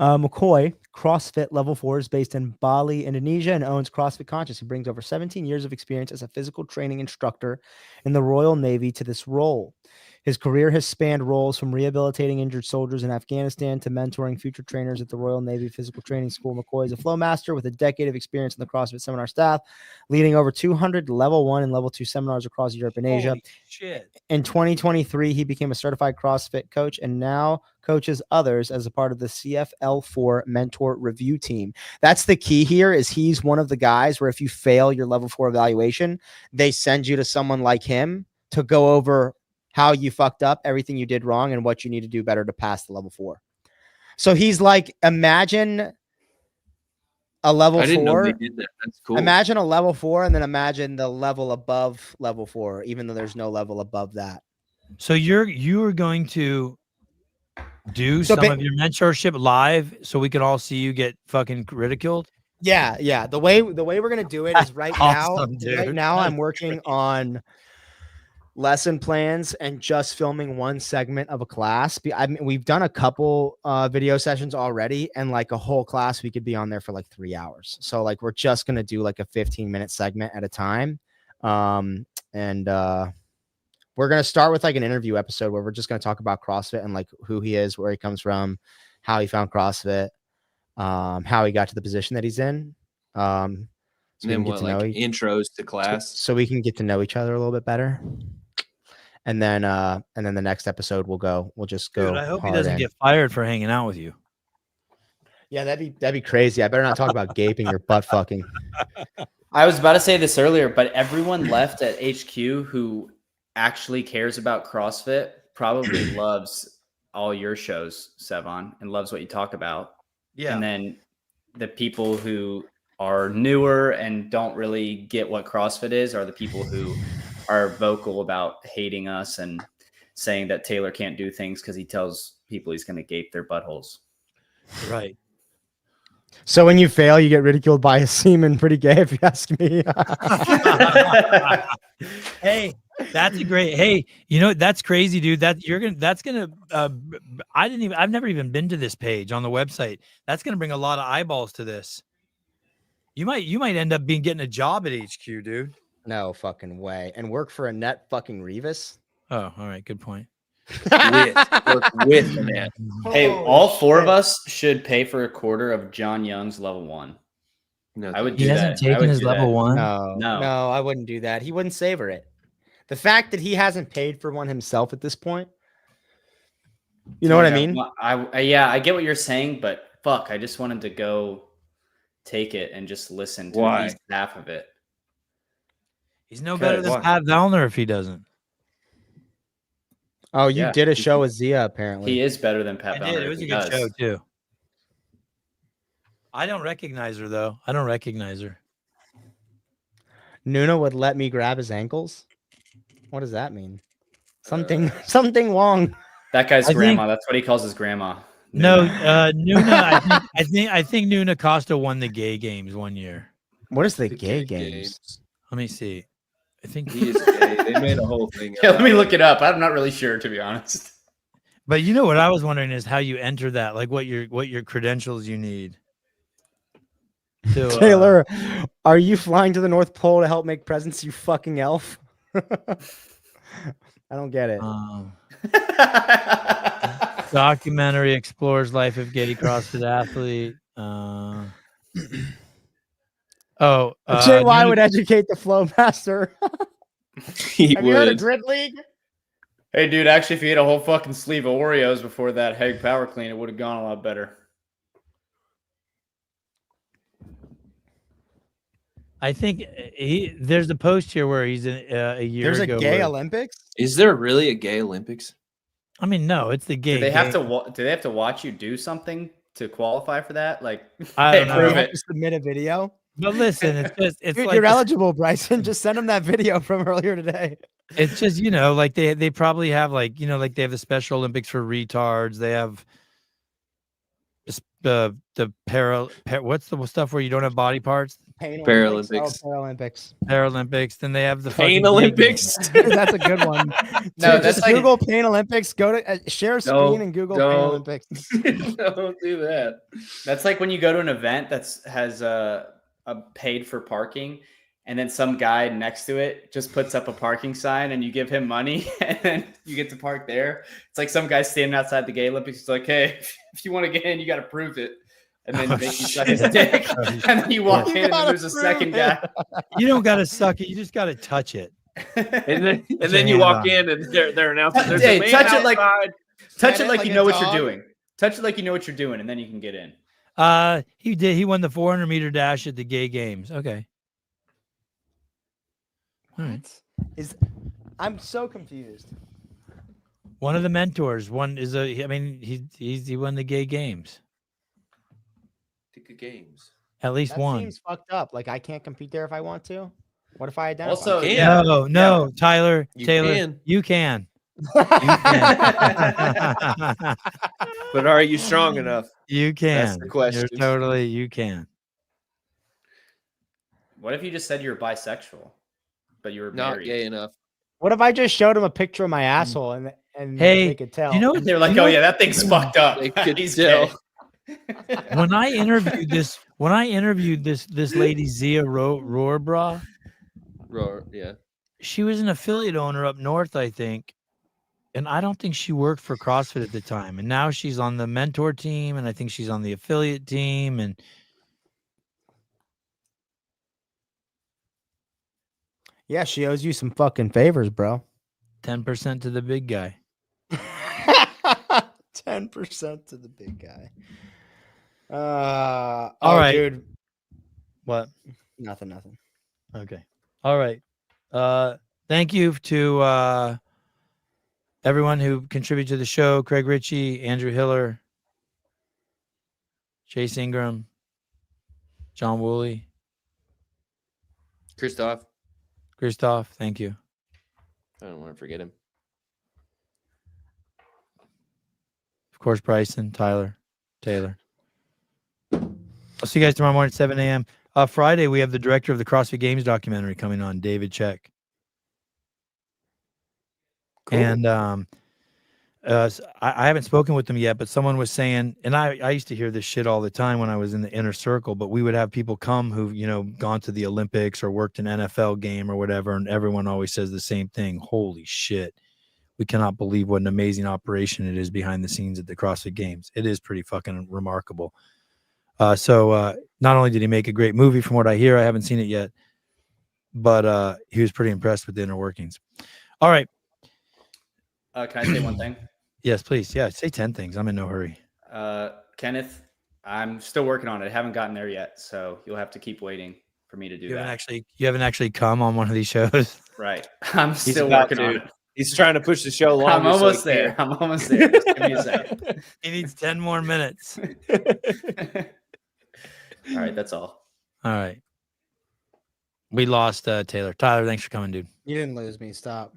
McCoy, CrossFit level 4, is based in Bali, Indonesia, and owns CrossFit Conscious. He brings over 17 years of experience as a physical training instructor in the Royal Navy to this role. His career has spanned roles from rehabilitating injured soldiers in Afghanistan to mentoring future trainers at the Royal Navy Physical Training School. McCoy is a flow master with a decade of experience in the CrossFit seminar staff, leading over 200 level 1 and level 2 seminars across Europe and Asia. Holy shit. In 2023, he became a certified CrossFit coach and now coaches others as a part of the CFL4 mentor review team. That's the key here is he's one of the guys where if you fail your level 4 evaluation, they send you to someone like him to go over how you fucked up, everything you did wrong, and what you need to do better to pass the level 4. So he's like, imagine a level 4. I didn't know they did that. That's cool. Imagine a level 4 and then imagine the level above level 4, even though there's no level above that. So you are going to do So some of your mentorship live so we can all see you get fucking ridiculed? Yeah. The way we're gonna do it is right Awesome, now. dude. Right now, That's I'm working on lesson plans and just filming one segment of a class. I mean, we've done a couple video sessions already, and like a whole class, we could be on there for like 3 hours. So like we're just gonna do like a 15-minute segment at a time, and we're gonna start with like an interview episode where we're just gonna talk about CrossFit and like who he is, where he comes from, how he found CrossFit, how he got to the position that he's in. So And then what, like intros to class? so we can get to know each other a little bit better. And then the next episode we'll just go. Dude, I hope he hard doesn't in. get fired for hanging out with you. Yeah, that'd be crazy. I better not talk about gaping or butt fucking. I was about to say this earlier, but everyone left at HQ who actually cares about CrossFit probably loves all your shows, Sevon, and loves what you talk about. Yeah. And then the people who are newer and don't really get what CrossFit is are the people who are vocal about hating us and saying that Taylor can't do things because he tells people he's going to gape their buttholes. Right. So when you fail, you get ridiculed by a seaman. Pretty gay, if you ask me. Hey, that's a great. Hey, you know that's crazy, dude. I've never even been to this page on the website. That's gonna bring a lot of eyeballs to this. You might end up getting a job at HQ, dude. No fucking way. And work for a net fucking Revis. Oh, all right, good point. Work with that. Hey, all four of us should pay for a quarter of John Young's level 1. No, I would He do hasn't that. I taken would his do level that. 1. No, I wouldn't do that. He wouldn't savor it. The fact that he hasn't paid for one himself at this point. You know what I mean? I get what you're saying, but fuck, I just wanted to go take it and just listen to at least half of it. He's no better than Pat Vellner if he doesn't. Oh, you did a show with Zia, apparently. He is better than Pat Vellner. It was a good show too. I don't recognize her though. I don't recognize her. Nuna would let me grab his ankles. What does that mean? Something wrong. That guy's grandma. That's what he calls his grandma. No, Nuna. I think Nuna Costa won the gay games one year. What is the The gay gay games? Let me see. I think He is gay. They made a whole thing. Yeah, let me about look it up. I'm not really sure, to be honest. But you know what I was wondering is how you enter that, like what your credentials you need. To, Taylor, are you flying to the North Pole to help make presents, you fucking elf? I don't get it. documentary explores life of gay CrossFit athlete. Jay, why Nuna- would educate the flow master? He Have you heard of would. Grid League? Hey, dude, actually, if you ate a whole fucking sleeve of Oreos before that Heg Power Clean, it would have gone a lot better. I think there's a post here where he's a year There's a ago. gay where- Olympics? Is there really a gay Olympics? I mean, no, it's the gay. Do they have gay- to? Do they have to watch you do something to qualify for that? Like, I hey, don't know. prove You have it. to submit a video. But listen, it's just it's Dude, like you're eligible, Bryson. Just send him that video from earlier today. it's just like they probably have like like they have the Special Olympics for retards. They have the what's the stuff where you don't have body parts? Pain Paralympics. Olympics. Oh, Paralympics. Paralympics. Then they have the Pain fucking gay Olympics? That's a good one. No, Dude, that's just like- Google Pain Olympics. Go to share a screen Don't- and Google Pain don't. Olympics. Don't do that. That's like when you go to an event has a paid for parking, and then some guy next to it just puts up a parking sign, and you give him money, and then you get to park there. It's like some guy standing outside the gay Olympics. It's like, hey, if you want to get in, you got to prove it. And then make you suck his dick, and then you walk You in, and gotta there's a second guy. You don't got to suck it. You just got to touch it. And your then you hand walk on. in and they're announcing there's Hey, a man touch it like- outside. Touch Pat it it like like you a know what you're dog. doing. Touch it like you know what you're doing, and then you can get in. He did. He won the 400-meter dash at the gay games. Okay. All right. I'm so confused. One of the mentors. One is I mean, he won the gay games. Think of games. At least That one. seems fucked up. Like I can't compete there if I want to. What if I identify? Also, can. yeah, No, Tyler, You Taylor, can. you can. But are you strong enough? You can. That's the question. You can. What if you just said you were bisexual, but you were Not married? gay enough. What if I just showed him a picture of my asshole and Hey, they could tell? You know, They're like, you know oh yeah, that thing's fucked up. They could He's tell. gay. when I interviewed this lady Zia Rohrbra, Yeah. she was an affiliate owner up north, I think. And I don't think she worked for CrossFit at the time. And now she's on the mentor team, and I think she's on the affiliate team. And Yeah, she owes you some fucking favors, bro. 10% to the big guy. 10% to the big guy. All right. Dude. What? Nothing. Okay. All right. Thank you to everyone who contributed to the show. Craig Ritchie, Andrew Hiller, Chase Ingram, John Woolley, Christoph. Thank you. I don't want to forget him. Of course, Bryson, Tyler, Taylor. I'll see you guys tomorrow morning at 7 a.m. Friday, we have the director of the CrossFit Games documentary coming on, David Check. Cool. And I haven't spoken with them yet, but someone was saying, and I used to hear this shit all the time when I was in the inner circle, but we would have people come who've, gone to the Olympics or worked an NFL game or whatever, and everyone always says the same thing. Holy shit. We cannot believe what an amazing operation it is behind the scenes at the CrossFit Games. It is pretty fucking remarkable. So not only did he make a great movie from what I hear, I haven't seen it yet, but he was pretty impressed with the inner workings. All right. Can I say one thing? Yes, please. Yeah, say 10 things. I'm in no hurry. Kenneth, I'm still working on it. I haven't gotten there yet, so you'll have to keep waiting for me to do You that. haven't actually come on one of these shows. Right. I'm He's still about working on to. it. He's trying to push the show along. I'm almost there. I'm almost there. Just give me a second. He needs 10 more minutes. All right, that's all. All right. We lost Taylor. Tyler, thanks for coming, dude. You didn't lose me. Stop.